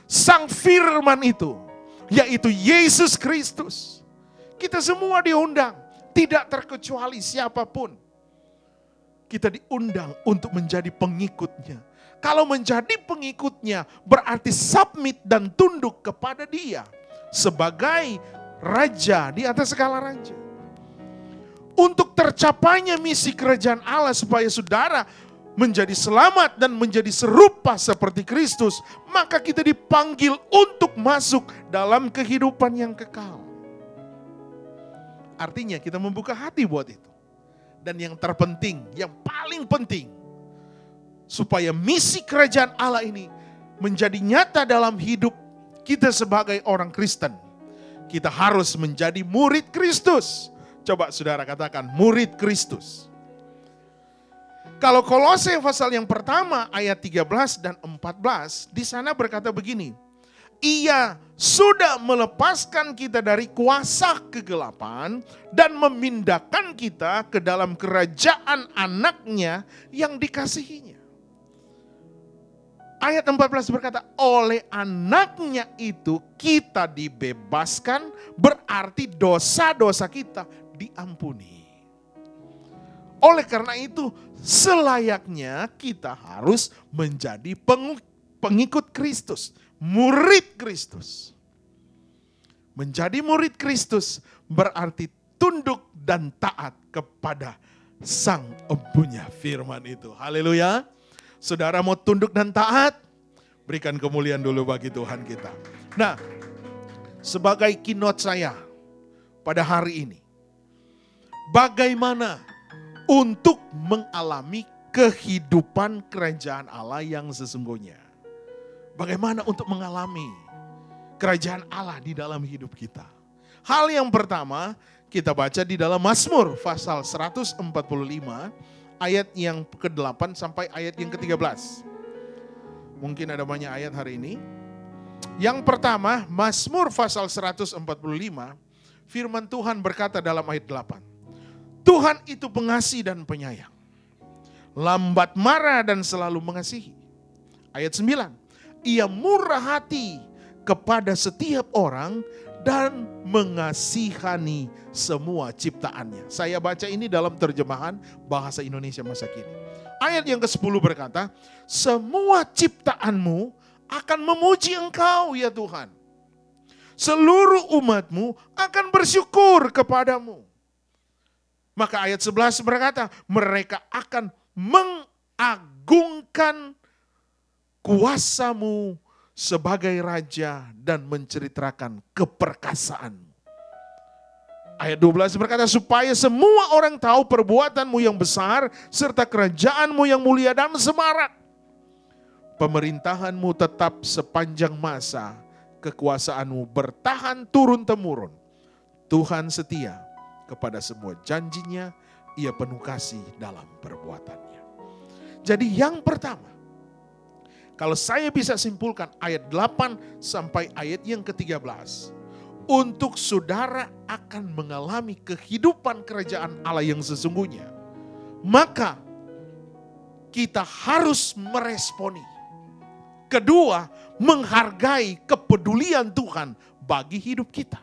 Sang Firman itu, yaitu Yesus Kristus. Kita semua diundang, tidak terkecuali siapapun. Kita diundang untuk menjadi pengikutnya. Kalau menjadi pengikutnya berarti submit dan tunduk kepada dia sebagai raja di atas segala raja. Untuk tercapainya misi kerajaan Allah supaya saudara menjadi selamat dan menjadi serupa seperti Kristus, maka kita dipanggil untuk masuk dalam kehidupan yang kekal. Artinya kita membuka hati buat itu. Dan yang terpenting, yang paling penting, supaya misi kerajaan Allah ini menjadi nyata dalam hidup kita sebagai orang Kristen, kita harus menjadi murid Kristus. Coba saudara katakan, murid Kristus. Kalau Kolose pasal yang pertama ayat 13 dan 14, di sana berkata begini, Ia sudah melepaskan kita dari kuasa kegelapan dan memindahkan kita ke dalam kerajaan anaknya yang dikasihinya. Ayat 14 berkata, oleh anaknya itu kita dibebaskan, berarti dosa-dosa kita diampuni. Oleh karena itu, selayaknya kita harus menjadi pengikut Kristus, murid Kristus. Menjadi murid Kristus berarti tunduk dan taat kepada Sang Empunya firman itu. Haleluya. Saudara mau tunduk dan taat? Berikan kemuliaan dulu bagi Tuhan kita. Nah, sebagai keynote saya pada hari ini, bagaimana untuk mengalami kehidupan kerajaan Allah yang sesungguhnya. Bagaimana untuk mengalami kerajaan Allah di dalam hidup kita. Hal yang pertama kita baca di dalam Mazmur pasal 145 ayat yang ke-8 sampai ayat yang ke-13. Mungkin ada banyak ayat hari ini. Yang pertama, Mazmur pasal 145, firman Tuhan berkata dalam ayat 8. Tuhan itu pengasih dan penyayang, lambat marah dan selalu mengasihi. Ayat 9, Ia murah hati kepada setiap orang dan mengasihani semua ciptaannya. Saya baca ini dalam terjemahan bahasa Indonesia masa kini. Ayat yang ke-10 berkata, semua ciptaanmu akan memuji Engkau ya Tuhan. Seluruh umatmu akan bersyukur kepadamu. Maka ayat 11 berkata, mereka akan mengagungkan kuasamu sebagai raja dan menceritakan keperkasaanmu. Ayat 12 berkata, supaya semua orang tahu perbuatanmu yang besar, serta kerajaanmu yang mulia dan semarak. Pemerintahanmu tetap sepanjang masa, kekuasaanmu bertahan turun-temurun. Tuhan setia kepada semua janjinya, Ia penuh kasih dalam perbuatannya. Jadi yang pertama, kalau saya bisa simpulkan ayat 8 sampai ayat yang ke-13, untuk saudara akan mengalami kehidupan kerajaan Allah yang sesungguhnya, maka kita harus meresponi. Kedua, menghargai kepedulian Tuhan bagi hidup kita.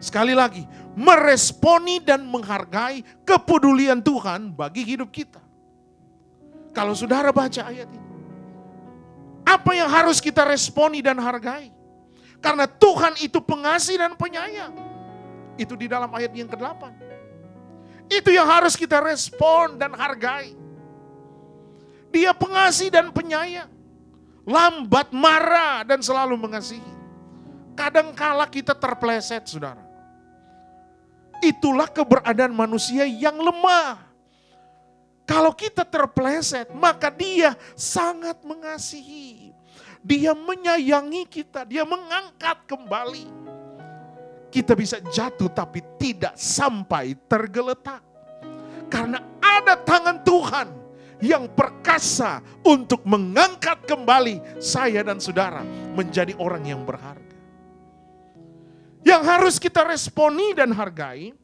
Sekali lagi, meresponi dan menghargai kepedulian Tuhan bagi hidup kita. Kalau saudara baca ayat ini, apa yang harus kita responi dan hargai? Karena Tuhan itu pengasih dan penyayang. Itu di dalam ayat yang ke-8. Itu yang harus kita respon dan hargai. Dia pengasih dan penyayang. Lambat marah dan selalu mengasihi. Kadangkala kita terpleset, saudara. Itulah keberadaan manusia yang lemah. Kalau kita terpleset, maka Dia sangat mengasihi. Dia menyayangi kita, Dia mengangkat kembali. Kita bisa jatuh tapi tidak sampai tergeletak. Karena ada tangan Tuhan yang perkasa untuk mengangkat kembali saya dan saudara menjadi orang yang berharga. Yang harus kita responi dan hargai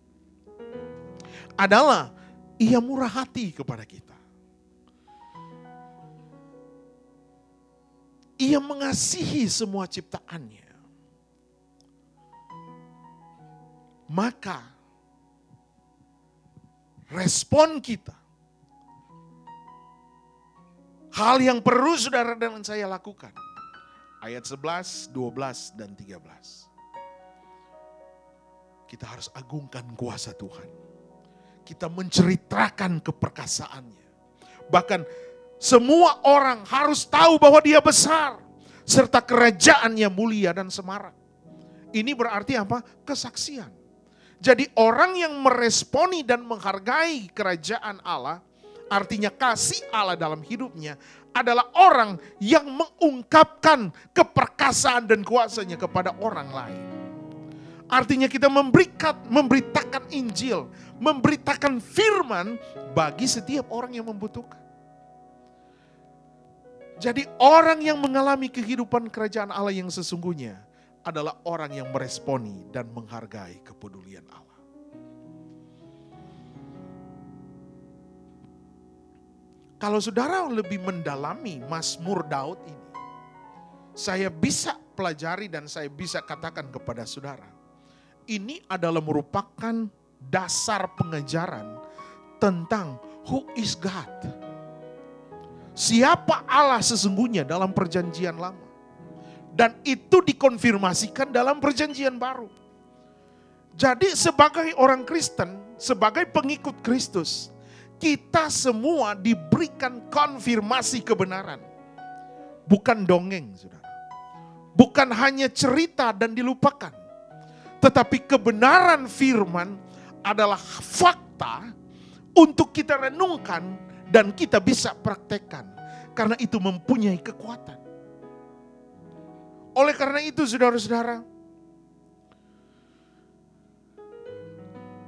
adalah Ia murah hati kepada kita. Ia mengasihi semua ciptaannya. Maka respon kita, hal yang perlu saudara dan saya lakukan. Ayat 11, 12, dan 13. Kita harus agungkan kuasa Tuhan. Kita menceritakan keperkasaannya. Bahkan semua orang harus tahu bahwa Dia besar. Serta kerajaannya mulia dan semarak. Ini berarti apa? Kesaksian. Jadi orang yang meresponi dan menghargai kerajaan Allah, artinya kasih Allah dalam hidupnya, adalah orang yang mengungkapkan keperkasaan dan kuasanya kepada orang lain. Artinya kita memberitakan Injil, memberitakan firman bagi setiap orang yang membutuhkan. Jadi orang yang mengalami kehidupan kerajaan Allah yang sesungguhnya adalah orang yang meresponi dan menghargai kepedulian Allah. Kalau saudara lebih mendalami Mazmur Daud ini, saya bisa pelajari dan saya bisa katakan kepada saudara, ini adalah merupakan dasar pengajaran tentang who is God. Siapa Allah sesungguhnya dalam perjanjian lama. Dan itu dikonfirmasikan dalam perjanjian baru. Jadi sebagai orang Kristen, sebagai pengikut Kristus, Kita semua diberikan konfirmasi kebenaran. Bukan dongeng, saudara. Bukan hanya cerita dan dilupakan. Tetapi kebenaran firman adalah fakta untuk kita renungkan dan kita bisa praktekkan. Karena itu mempunyai kekuatan. Oleh karena itu saudara-saudara,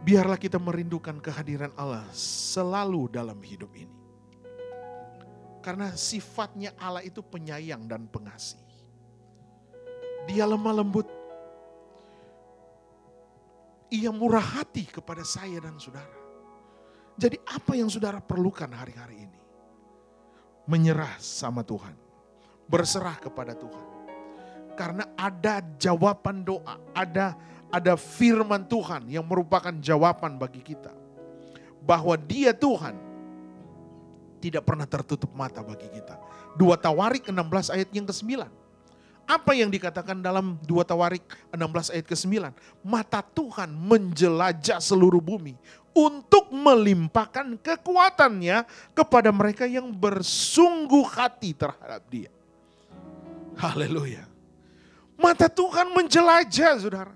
biarlah kita merindukan kehadiran Allah selalu dalam hidup ini. Karena sifatnya Allah itu penyayang dan pengasih. Dia lemah lembut. Ia murah hati kepada saya dan saudara. Jadi apa yang saudara perlukan hari-hari ini? Menyerah sama Tuhan. Berserah kepada Tuhan. Karena ada jawaban doa, ada firman Tuhan yang merupakan jawaban bagi kita. Bahwa Dia Tuhan tidak pernah tertutup mata bagi kita. 2 Tawarik 16 ayat yang ke-9. Apa yang dikatakan dalam 2 Tawarik 16 ayat ke-9? Mata Tuhan menjelajah seluruh bumi untuk melimpahkan kekuatannya kepada mereka yang bersungguh hati terhadap Dia. Haleluya. Mata Tuhan menjelajah, saudara.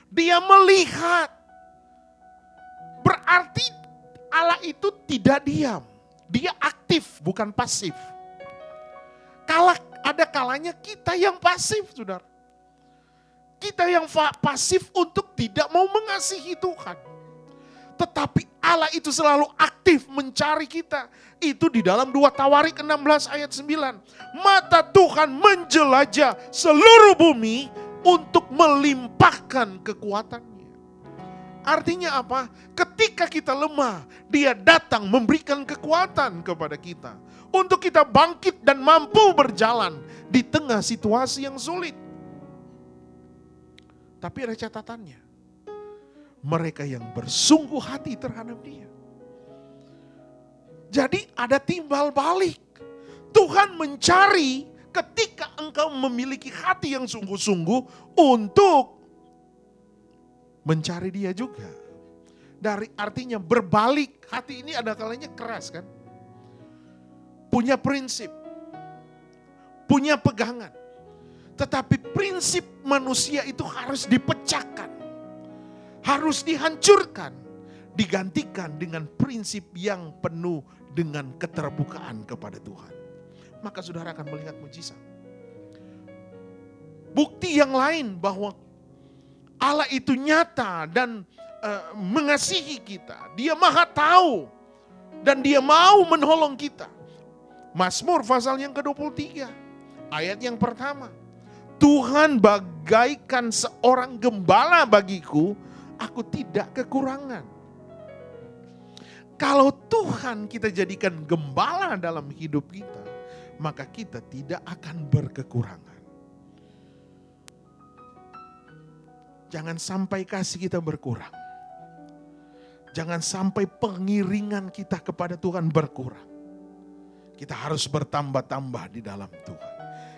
Dia melihat. Berarti Allah itu tidak diam. Dia aktif, bukan pasif. Ada kalanya kita yang pasif, saudara. Kita yang pasif untuk tidak mau mengasihi Tuhan. Tetapi Allah itu selalu aktif mencari kita. Itu di dalam 2 Tawarik 16 ayat 9. Mata Tuhan menjelajah seluruh bumi untuk melimpahkan kekuatannya. Artinya apa? Ketika kita lemah, Dia datang memberikan kekuatan kepada kita. Untuk kita bangkit dan mampu berjalan di tengah situasi yang sulit. Tapi ada catatannya. Mereka yang bersungguh hati terhadap Dia. Jadi ada timbal balik. Tuhan mencari ketika engkau memiliki hati yang sungguh-sungguh untuk mencari Dia juga. Artinya berbalik, hati ini ada kalanya keras kan. Punya prinsip, punya pegangan. Tetapi prinsip manusia itu harus dipecahkan. Harus dihancurkan. Digantikan dengan prinsip yang penuh dengan keterbukaan kepada Tuhan. Maka saudara akan melihat mujizat. Bukti yang lain bahwa Allah itu nyata dan mengasihi kita. Dia maha tahu. Dan Dia mau menolong kita. Mazmur pasal yang ke-23. Ayat yang pertama. Tuhan bagaikan seorang gembala bagiku. Aku tidak kekurangan. Kalau Tuhan kita jadikan gembala dalam hidup kita. Maka kita tidak akan berkekurangan. Jangan sampai kasih kita berkurang. Jangan sampai pengiringan kita kepada Tuhan berkurang. Kita harus bertambah-tambah di dalam Tuhan.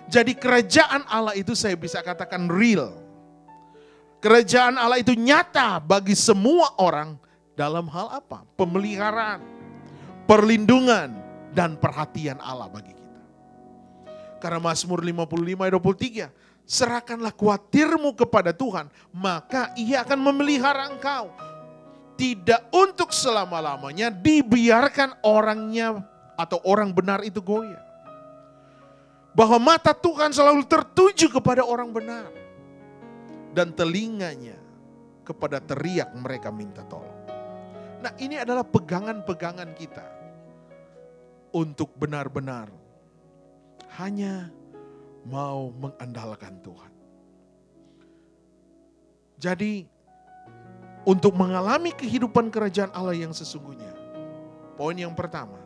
Jadi kerajaan Allah itu saya bisa katakan real. Kerajaan Allah itu nyata bagi semua orang dalam hal apa? Pemeliharaan, perlindungan, dan perhatian Allah bagi kita. Karena Mazmur 55 ayat 23, serahkanlah kuatirmu kepada Tuhan, maka Ia akan memelihara engkau. Tidak untuk selama-lamanya dibiarkan orangnya atau orang benar itu goyah. Bahwa mata Tuhan selalu tertuju kepada orang benar. Dan telinganya kepada teriak mereka minta tolong. Nah, ini adalah pegangan-pegangan kita. Untuk benar-benar hanya mau mengandalkan Tuhan. Jadi, untuk mengalami kehidupan kerajaan Allah yang sesungguhnya. Poin yang pertama,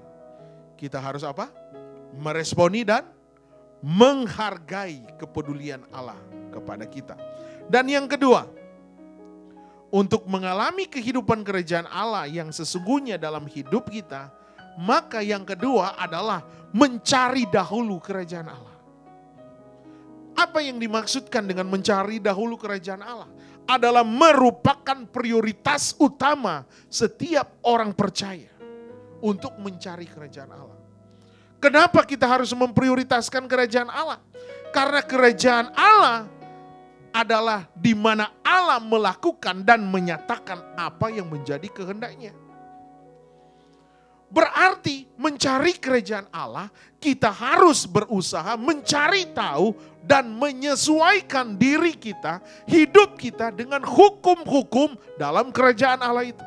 kita harus apa? Meresponi dan menghargai kepedulian Allah kepada kita. Dan yang kedua, untuk mengalami kehidupan kerajaan Allah yang sesungguhnya dalam hidup kita, maka yang kedua adalah mencari dahulu kerajaan Allah. Apa yang dimaksudkan dengan mencari dahulu kerajaan Allah? Adalah merupakan prioritas utama setiap orang percaya. untuk mencari kerajaan Allah. Kenapa kita harus memprioritaskan kerajaan Allah? Karena kerajaan Allah adalah di mana Allah melakukan dan menyatakan apa yang menjadi kehendaknya. Berarti mencari kerajaan Allah, kita harus berusaha mencari tahu dan menyesuaikan diri kita, hidup kita dengan hukum-hukum dalam kerajaan Allah itu.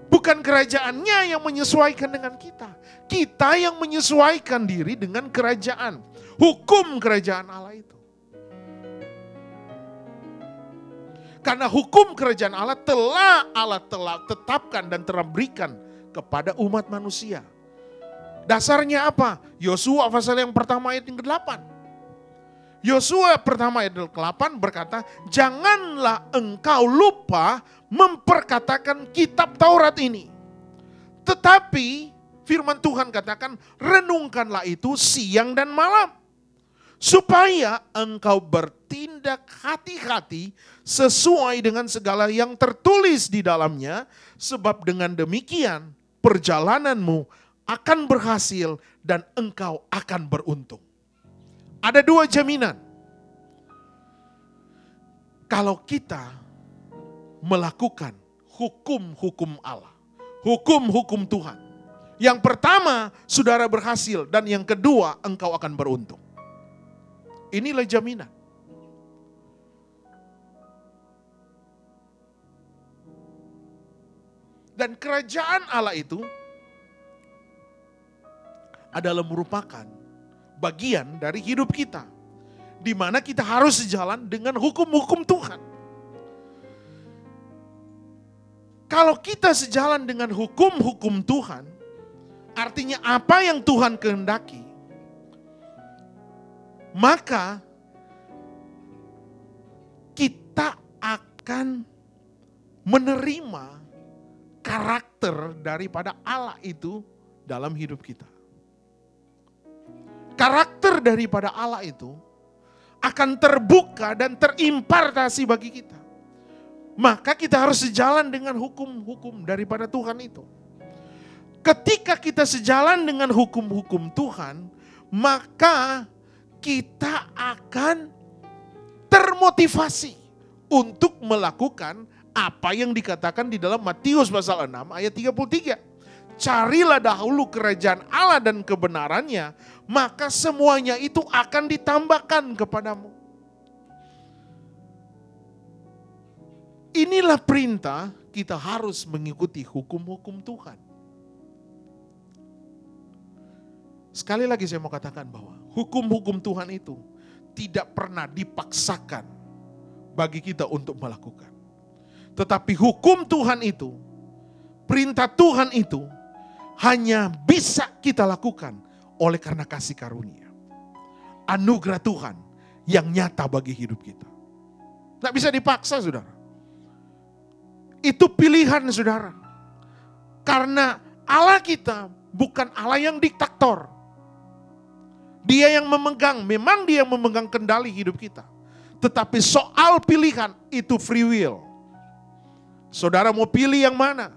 Bukan kerajaannya yang menyesuaikan dengan kita. Kita yang menyesuaikan diri dengan kerajaan. Hukum kerajaan Allah itu. Karena hukum kerajaan Allah telah tetapkan dan telah berikan kepada umat manusia. Dasarnya apa? Yosua pasal yang pertama ayat yang ke-8. Yosua pertama ayat ke-8 berkata, janganlah engkau lupa memperkatakan kitab Taurat ini. Tetapi firman Tuhan katakan, renungkanlah itu siang dan malam. Supaya engkau bertindak hati-hati sesuai dengan segala yang tertulis di dalamnya. Sebab dengan demikian perjalananmu akan berhasil dan engkau akan beruntung. Ada dua jaminan. Kalau kita melakukan hukum-hukum Allah, hukum-hukum Tuhan. Yang pertama, saudara berhasil, dan yang kedua, engkau akan beruntung. Inilah jaminan. Dan kerajaan Allah itu adalah merupakan bagian dari hidup kita, di mana kita harus sejalan dengan hukum-hukum Tuhan. Kalau kita sejalan dengan hukum-hukum Tuhan, artinya apa yang Tuhan kehendaki, maka kita akan menerima karakter daripada Allah itu dalam hidup kita. Karakter daripada Allah itu akan terbuka dan terimpartasi bagi kita. Maka kita harus sejalan dengan hukum-hukum daripada Tuhan itu. Ketika kita sejalan dengan hukum-hukum Tuhan, maka kita akan termotivasi untuk melakukan apa yang dikatakan di dalam Matius pasal 6 ayat 33. Carilah dahulu kerajaan Allah dan kebenarannya, maka semuanya itu akan ditambahkan kepadamu. Inilah perintah, kita harus mengikuti hukum-hukum Tuhan. Sekali lagi saya mau katakan bahwa hukum-hukum Tuhan itu tidak pernah dipaksakan bagi kita untuk melakukan. Tetapi hukum Tuhan itu, perintah Tuhan itu hanya bisa kita lakukan oleh karena kasih karunia. Anugerah Tuhan yang nyata bagi hidup kita. Tidak bisa dipaksa, saudara. Itu pilihan, saudara. Karena Allah kita bukan Allah yang diktator. Dia yang memegang, memang dia yang memegang kendali hidup kita. Tetapi soal pilihan itu free will. Saudara mau pilih yang mana?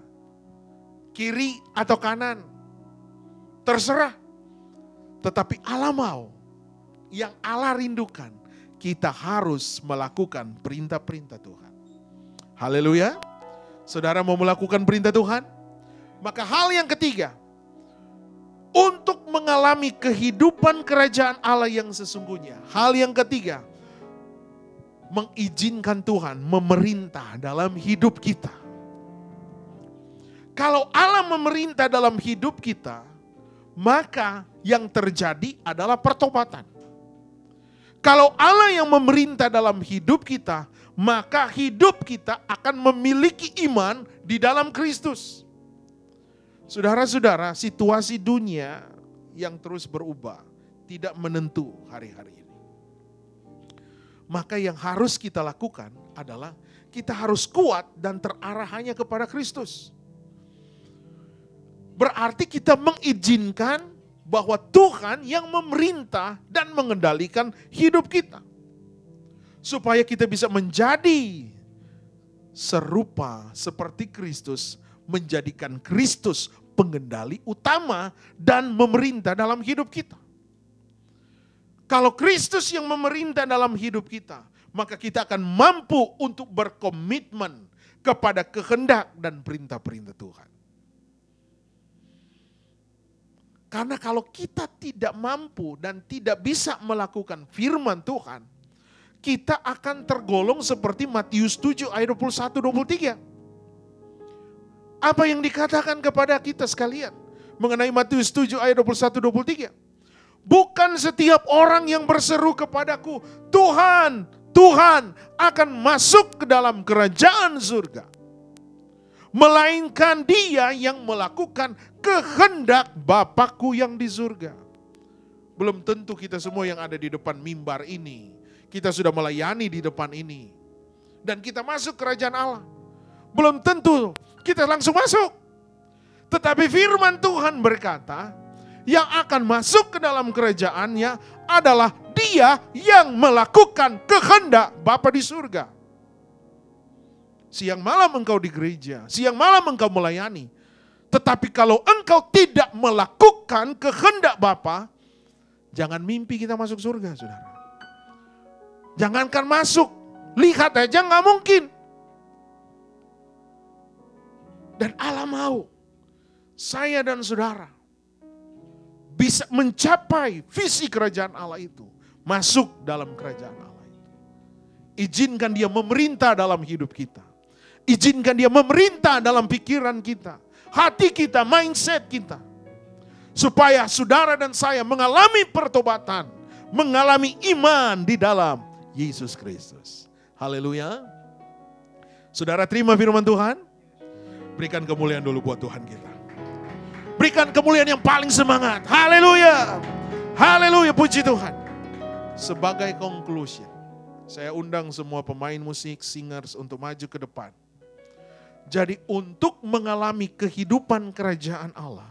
Kiri atau kanan? Terserah. Tetapi Allah mau, yang Allah rindukan, kita harus melakukan perintah-perintah Tuhan. Haleluya. Saudara mau melakukan perintah Tuhan? Maka hal yang ketiga, untuk mengalami kehidupan kerajaan Allah yang sesungguhnya. Hal yang ketiga, mengizinkan Tuhan memerintah dalam hidup kita. Kalau Allah memerintah dalam hidup kita, maka yang terjadi adalah pertobatan. Kalau Allah yang memerintah dalam hidup kita, maka hidup kita akan memiliki iman di dalam Kristus. Saudara-saudara, situasi dunia yang terus berubah, tidak menentu hari-hari ini. Maka yang harus kita lakukan adalah kita harus kuat dan terarah hanya kepada Kristus. Berarti kita mengizinkan bahwa Tuhan yang memerintah dan mengendalikan hidup kita. Supaya kita bisa menjadi serupa seperti Kristus, menjadikan Kristus pengendali utama dan memerintah dalam hidup kita. Kalau Kristus yang memerintah dalam hidup kita, maka kita akan mampu untuk berkomitmen kepada kehendak dan perintah-perintah Tuhan. Karena kalau kita tidak mampu dan tidak bisa melakukan firman Tuhan, kita akan tergolong seperti Matius 7 ayat 21-23. Apa yang dikatakan kepada kita sekalian mengenai Matius 7 ayat 21-23? Bukan setiap orang yang berseru kepadaku, Tuhan, Tuhan, akan masuk ke dalam kerajaan surga. Melainkan dia yang melakukan kehendak Bapakku yang di surga. Belum tentu kita semua yang ada di depan mimbar ini, kita sudah melayani di depan ini. Dan kita masuk kerajaan Allah. Belum tentu kita langsung masuk. Tetapi firman Tuhan berkata, yang akan masuk ke dalam kerajaannya adalah dia yang melakukan kehendak Bapa di surga. Siang malam engkau di gereja, siang malam engkau melayani. Tetapi kalau engkau tidak melakukan kehendak Bapa, jangan mimpi kita masuk surga, saudara. Jangankan masuk, lihat aja nggak mungkin. Dan Allah mau saya dan saudara bisa mencapai visi kerajaan Allah itu. Masuk dalam kerajaan Allah itu. Izinkan dia memerintah dalam hidup kita. Izinkan dia memerintah dalam pikiran kita. Hati kita, mindset kita. Supaya saudara dan saya mengalami pertobatan. Mengalami iman di dalam Yesus Kristus. Haleluya. Saudara terima firman Tuhan. Berikan kemuliaan dulu buat Tuhan kita. Berikan kemuliaan yang paling semangat. Haleluya. Haleluya, puji Tuhan. Sebagai conclusion, saya undang semua pemain musik, singers untuk maju ke depan. Jadi untuk mengalami kehidupan kerajaan Allah,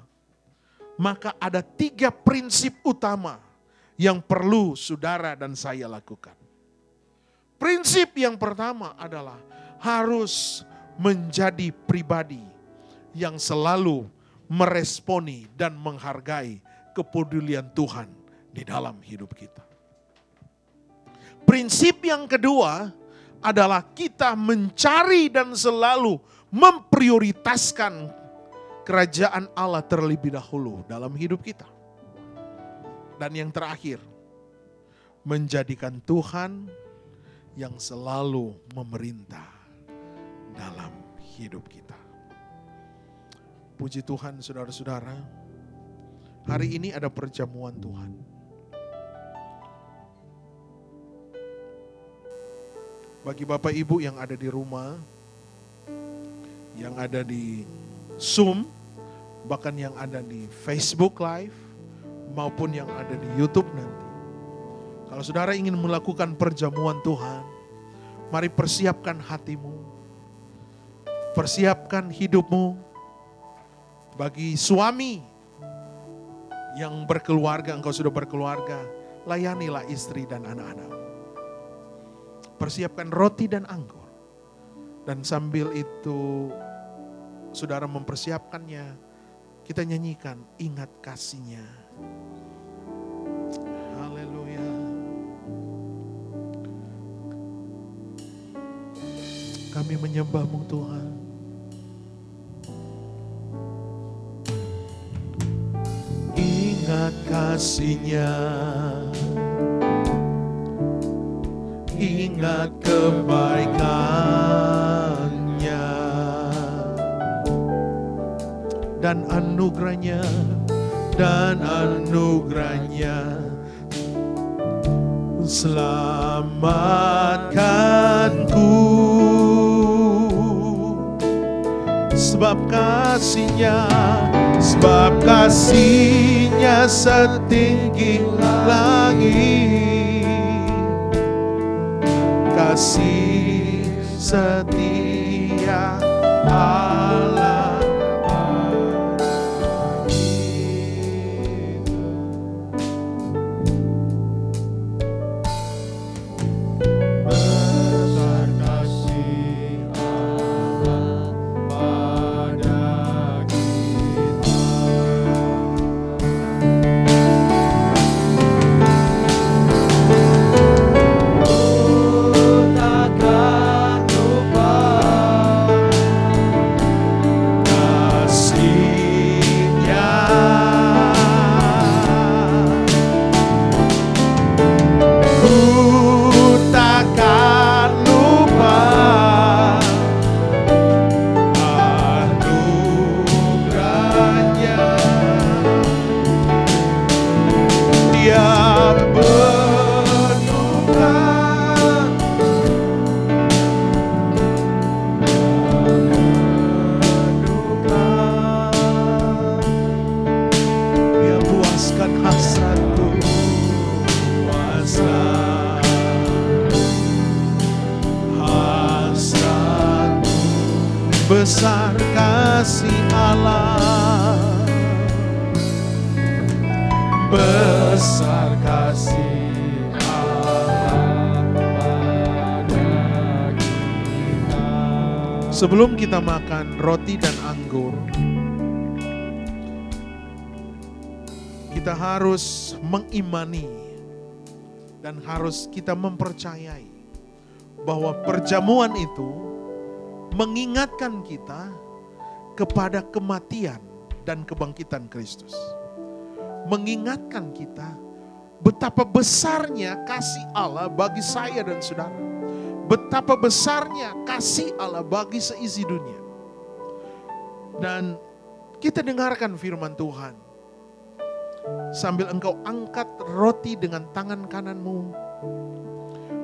maka ada 3 prinsip utama yang perlu saudara dan saya lakukan. Prinsip yang pertama adalah harus menjadi pribadi yang selalu meresponi dan menghargai kepedulian Tuhan di dalam hidup kita. Prinsip yang kedua adalah kita mencari dan selalu memprioritaskan kerajaan Allah terlebih dahulu dalam hidup kita. Dan yang terakhir, menjadikan Tuhan yang selalu memerintah dalam hidup kita. Puji Tuhan saudara-saudara, hari ini ada perjamuan Tuhan. Bagi Bapak Ibu yang ada di rumah, yang ada di Zoom, bahkan yang ada di Facebook Live, maupun yang ada di YouTube nanti. Kalau saudara ingin melakukan perjamuan Tuhan, mari persiapkan hatimu, persiapkan hidupmu. Bagi suami yang berkeluarga, engkau sudah berkeluarga, layanilah istri dan anak-anak. Persiapkan roti dan anggur. Dan sambil itu saudara mempersiapkannya, kita nyanyikan ingat kasih-Nya. Haleluya. Kami menyembah-Mu Tuhan. Ingat kasih-Nya, ingat kebaikan-Nya dan anugerah-Nya, selamatkanku. Sebab kasih-Nya setinggi langit, kasih setia Allah besar kasih Allah pada kasih Allah, besar kasih Allah pada kita. Sebelum kita makan roti dan anggur, kita harus mengimani dan harus kita mempercayai bahwa perjamuan itu mengingatkan kita kepada kematian dan kebangkitan Kristus. Mengingatkan kita betapa besarnya kasih Allah bagi saya dan saudara. Betapa besarnya kasih Allah bagi seisi dunia. Dan kita dengarkan firman Tuhan. Sambil engkau angkat roti dengan tangan kananmu,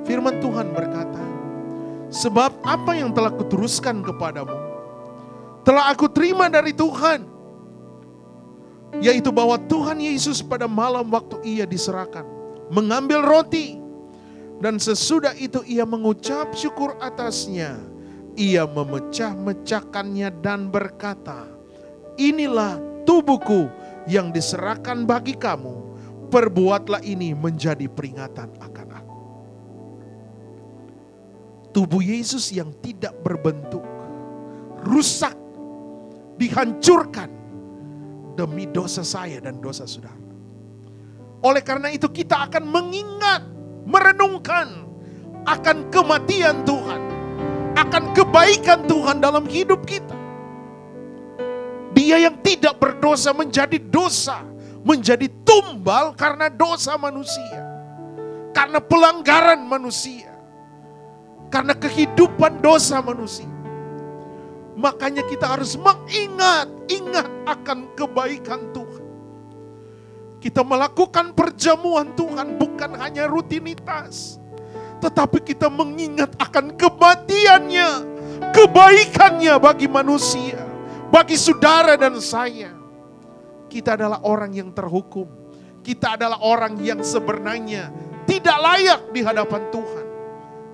firman Tuhan berkata, sebab apa yang telah kuteruskan kepadamu, telah aku terima dari Tuhan, yaitu bahwa Tuhan Yesus pada malam waktu ia diserahkan, mengambil roti, dan sesudah itu ia mengucap syukur atasnya, ia memecah-mecahkannya dan berkata, inilah tubuhku yang diserahkan bagi kamu, perbuatlah ini menjadi peringatan akan aku. Tubuh Yesus yang tidak berbentuk, rusak, dihancurkan demi dosa saya dan dosa saudara. Oleh karena itu kita akan mengingat, merenungkan akan kematian Tuhan, akan kebaikan Tuhan dalam hidup kita. Dia yang tidak berdosa menjadi dosa, menjadi tumbal karena dosa manusia, karena pelanggaran manusia, karena kehidupan dosa manusia. Makanya kita harus ingat akan kebaikan Tuhan. Kita melakukan perjamuan Tuhan bukan hanya rutinitas, tetapi kita mengingat akan kematiannya, kebaikannya bagi manusia, bagi saudara dan saya. Kita adalah orang yang terhukum. Kita adalah orang yang sebenarnya tidak layak di hadapan Tuhan.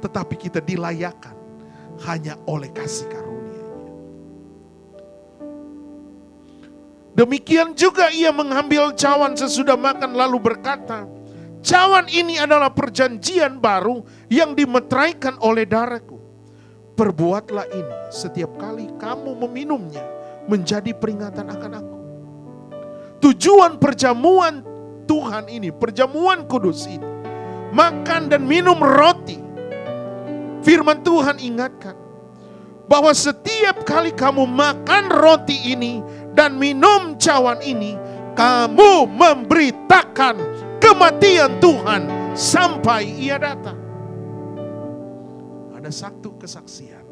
Tetapi kita dilayakkan hanya oleh kasih karunia-Nya. Demikian juga ia mengambil cawan sesudah makan lalu berkata, cawan ini adalah perjanjian baru yang dimeteraikan oleh darahku. Perbuatlah ini setiap kali kamu meminumnya menjadi peringatan akan aku. Tujuan perjamuan Tuhan ini, perjamuan kudus ini, makan dan minum roti. Firman Tuhan ingatkan bahwa setiap kali kamu makan roti ini dan minum cawan ini, kamu memberitakan kematian Tuhan sampai ia datang. Ada satu kesaksian.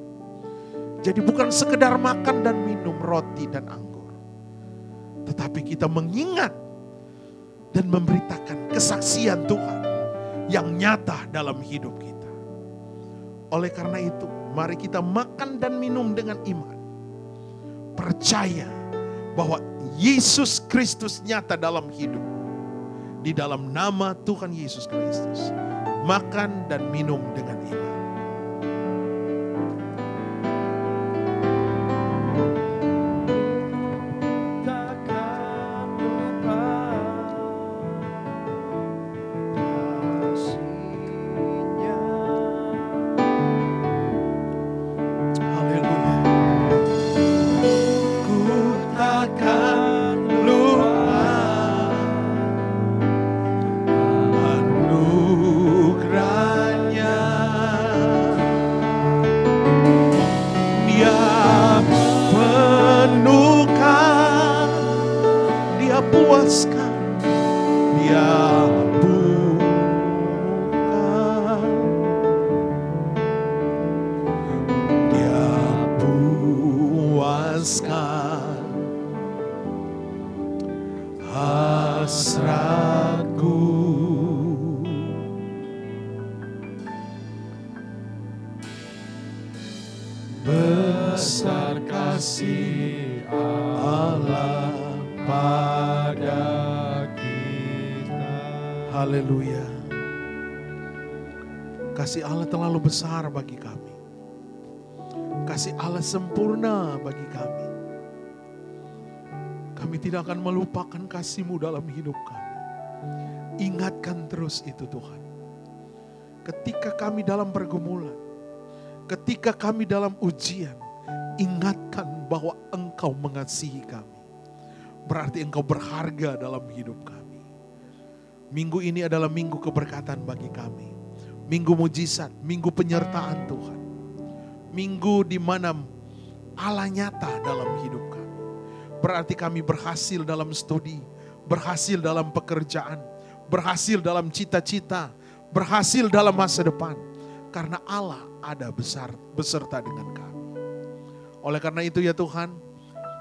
Jadi bukan sekedar makan dan minum roti dan anggur, tetapi kita mengingat dan memberitakan kesaksian Tuhan yang nyata dalam hidup kita. Oleh karena itu, mari kita makan dan minum dengan iman. Percaya bahwa Yesus Kristus nyata dalam hidup. Di dalam nama Tuhan Yesus Kristus, makan dan minum dengan iman. Haleluya. Kasih Allah terlalu besar bagi kami. Kasih Allah sempurna bagi kami. Kami tidak akan melupakan kasih-Mu dalam hidup kami. Ingatkan terus itu Tuhan. Ketika kami dalam pergumulan, ketika kami dalam ujian, ingatkan bahwa Engkau mengasihi kami. Berarti Engkau berharga dalam hidup kami. Minggu ini adalah minggu keberkatan bagi kami. Minggu mujizat, minggu penyertaan Tuhan. Minggu di mana Allah nyata dalam hidup kami. Berarti kami berhasil dalam studi, berhasil dalam pekerjaan, berhasil dalam cita-cita, berhasil dalam masa depan. Karena Allah ada beserta dengan kami. Oleh karena itu ya Tuhan,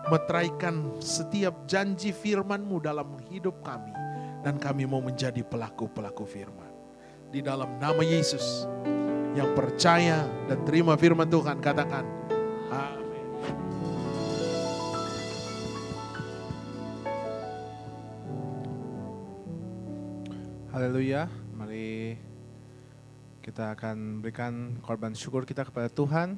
meteraikan setiap janji firman-Mu dalam hidup kami. Dan kami mau menjadi pelaku-pelaku firman. Di dalam nama Yesus, yang percaya dan terima firman Tuhan, katakan amin. Haleluya, mari kita akan berikan korban syukur kita kepada Tuhan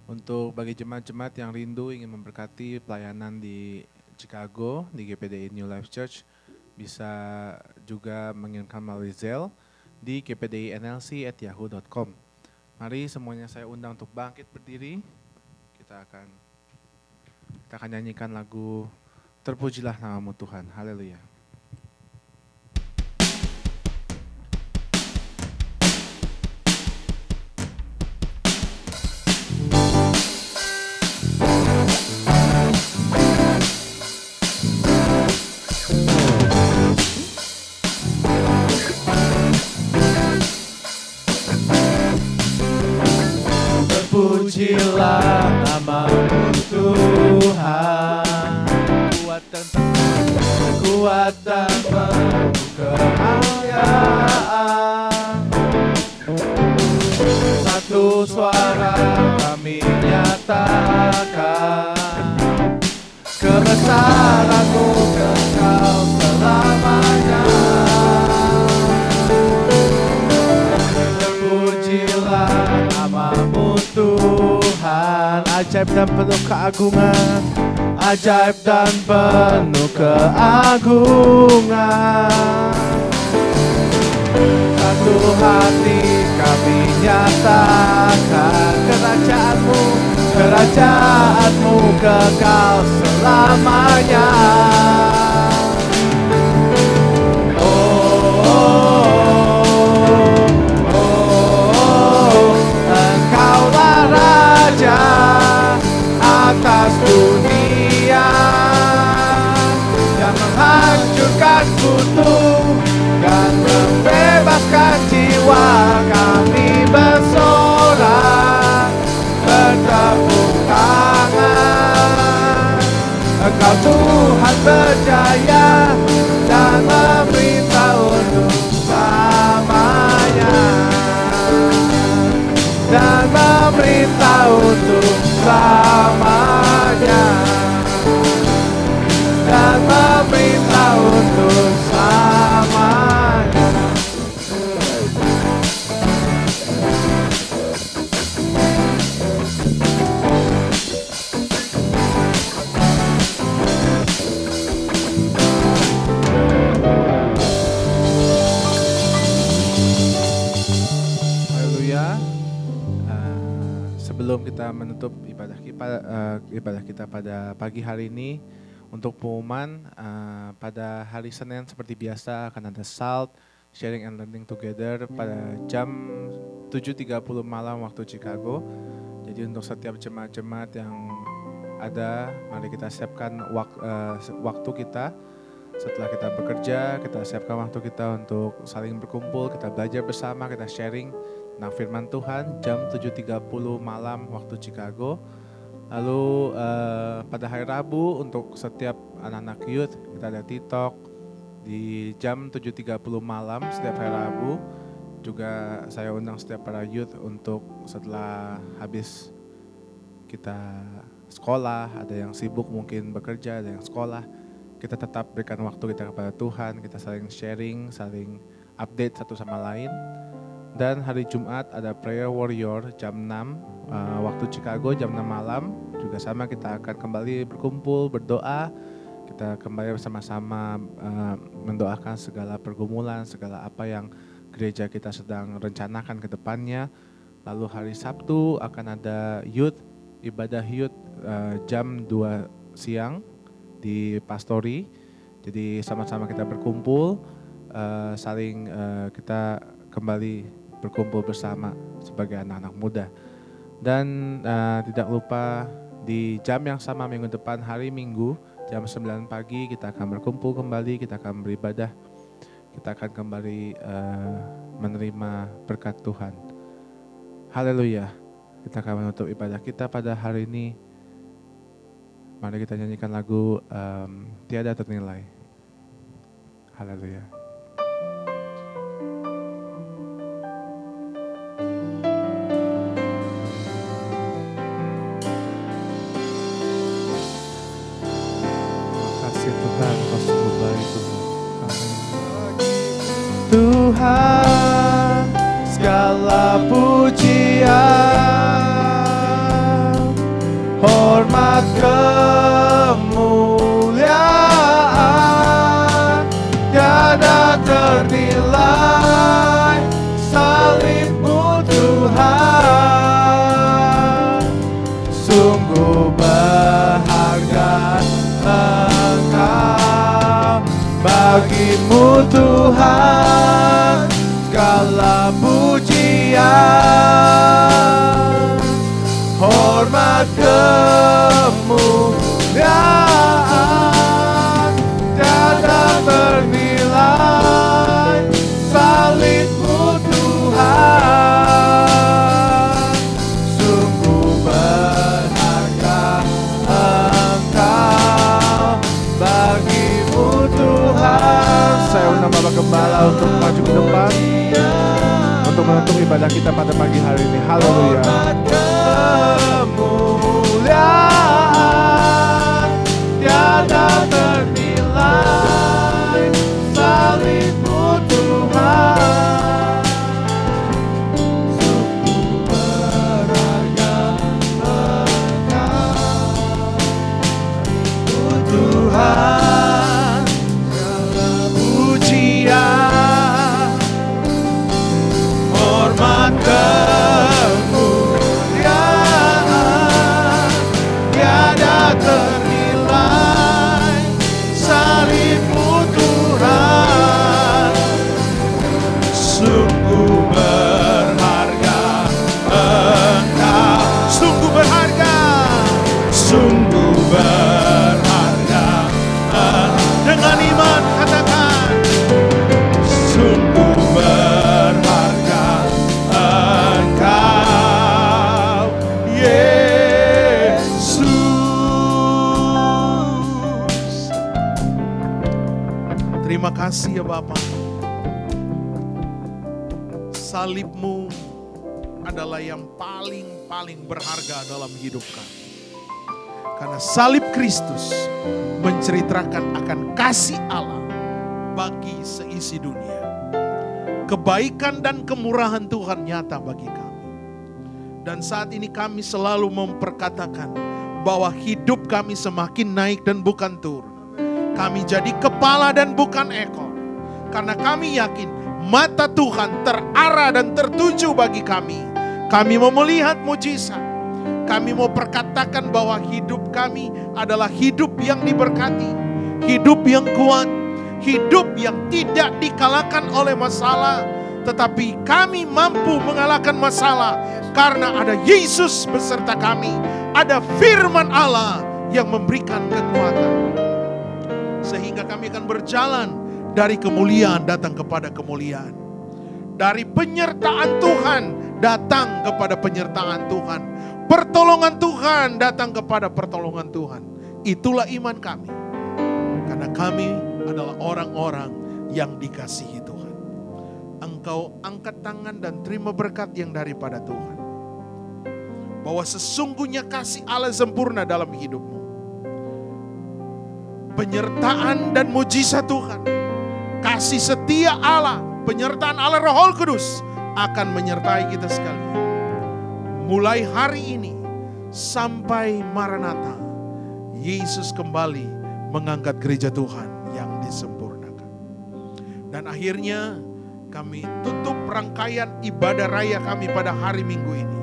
untuk bagi jemaat-jemaat yang rindu ingin memberkati pelayanan di Chicago, di GPDI New Life Church, bisa juga mengirimkan melalui Zelle di gpdinlc@yahoo.com. Mari semuanya saya undang untuk bangkit berdiri, kita akan nyanyikan lagu Terpujilah Namamu Tuhan, haleluya. Terpujilah namamu Tuhan, kuat dan penuh kemuliaan. Satu suara kami nyatakan, kebesaran-Mu kekal selamanya. Terpujilah namamu Tuhan, ajaib dan penuh keagungan, ajaib dan penuh keagungan. Satu hati kami nyatakan, kerajaan-Mu kekal selamanya. Engkaulah Raja atas dunia yang menghancurkan kutuk dan membebaskan jiwa. Kami bersorak, bertepuk tangan. Engkau Tuhan berjaya dan memerintah untuk selamanya, dan memerintah untuk selamanya, dan memerintah untuk selamanya. Haleluya. Sebelum kita menutup ibadah kita pada pagi hari ini, untuk pengumuman pada hari Senin seperti biasa akan ada SALT, Sharing and Learning Together pada jam 7.30 malam waktu Chicago. Jadi untuk setiap jemaat-jemaat yang ada, mari kita siapkan waktu kita. Setelah kita bekerja, kita siapkan waktu kita untuk saling berkumpul, kita belajar bersama, kita sharing tentang firman Tuhan jam 7.30 malam waktu Chicago. Lalu pada hari Rabu untuk setiap anak-anak youth kita ada TikTok di jam 7.30 malam setiap hari Rabu. Juga saya undang setiap para youth untuk setelah habis kita sekolah, ada yang sibuk mungkin bekerja, ada yang sekolah, kita tetap berikan waktu kita kepada Tuhan, kita saling sharing, saling update satu sama lain. Dan hari Jumat ada Prayer Warrior jam 6 waktu Chicago, jam 6 malam. Juga sama kita akan kembali berkumpul, berdoa. kita kembali bersama-sama mendoakan segala pergumulan, segala apa yang gereja kita sedang rencanakan ke depannya. Lalu hari Sabtu akan ada ibadah youth jam 2 siang di Pastori. Jadi sama-sama kita berkumpul, saling kita kembali berkumpul bersama sebagai anak-anak muda. Dan tidak lupa di jam yang sama minggu depan hari Minggu jam 9 pagi kita akan berkumpul kembali, kita akan beribadah, kita akan kembali menerima berkat Tuhan. Haleluya. Kita akan menutup ibadah kita pada hari ini. Mari kita nyanyikan lagu Tiada Ternilai. Haleluya. Tuhan, Kau sungguh baik Tuhan. Amin. Tuhan, segala pujian, hormat kemuliaan, tiada ternilai salib-Mu Tuhan, sungguh berharga Engkau, bagi-Mu Tuhan segala pujian, hormat kemuliaan, tiada ternilai salib-Mu Tuhan, sungguh berharga Engkau, bagi-Mu Tuhan. Saya undang Bapak Gembala untuk maju ke depan untuk menutup ibadah kita pada pagi hari ini. Haleluya. Kemuliaan tiada ternilai salib-Mu Tuhan, sungguh berharga Engkau, Tuhan, segala pujian, hormat kemuliaan, tiada ternilai salib-Mu Tuhan, sungguh berharga Engkau, sungguh berharga, sungguh berharga. Dengan iman katakan, sungguh berharga Engkau, Yesus. Terima kasih ya Bapa. Salib-Mu adalah yang paling berharga dalam hidup kami. Karena salib Kristus menceritakan akan kasih Allah bagi seisi dunia. Kebaikan dan kemurahan Tuhan nyata bagi kami. Dan saat ini kami selalu memperkatakan bahwa hidup kami semakin naik dan bukan turun. Kami jadi kepala dan bukan ekor. Karena kami yakin mata Tuhan terarah dan tertuju bagi kami. Kami mau melihat mujizat. Kami mau perkatakan bahwa hidup kami adalah hidup yang diberkati. Hidup yang kuat. Hidup yang tidak dikalahkan oleh masalah. Tetapi kami mampu mengalahkan masalah. Karena ada Yesus beserta kami. Ada firman Allah yang memberikan kekuatan. Sehingga kami akan berjalan dari kemuliaan datang kepada kemuliaan. Dari penyertaan Tuhan datang kepada penyertaan Tuhan. Pertolongan Tuhan datang kepada pertolongan Tuhan. Itulah iman kami. Karena kami adalah orang-orang yang dikasihi Tuhan. Engkau angkat tangan dan terima berkat yang daripada Tuhan. Bahwa sesungguhnya kasih Allah sempurna dalam hidupmu. Penyertaan dan mujizat Tuhan. Kasih setia Allah, penyertaan Allah Roh Kudus akan menyertai kita sekalian. Mulai hari ini sampai Maranatha, Yesus kembali mengangkat gereja Tuhan yang disempurnakan. Dan akhirnya kami tutup rangkaian ibadah raya kami pada hari Minggu ini.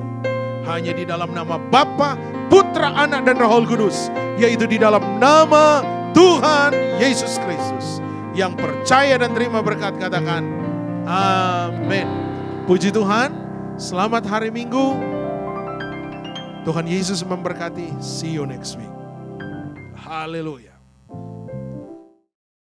Hanya di dalam nama Bapa, Putra, Anak, dan Roh Kudus. Yaitu di dalam nama Tuhan Yesus Kristus. Yang percaya dan terima berkat katakan amin. Puji Tuhan, selamat hari Minggu. Tuhan Yesus memberkati. See you next week. Haleluya.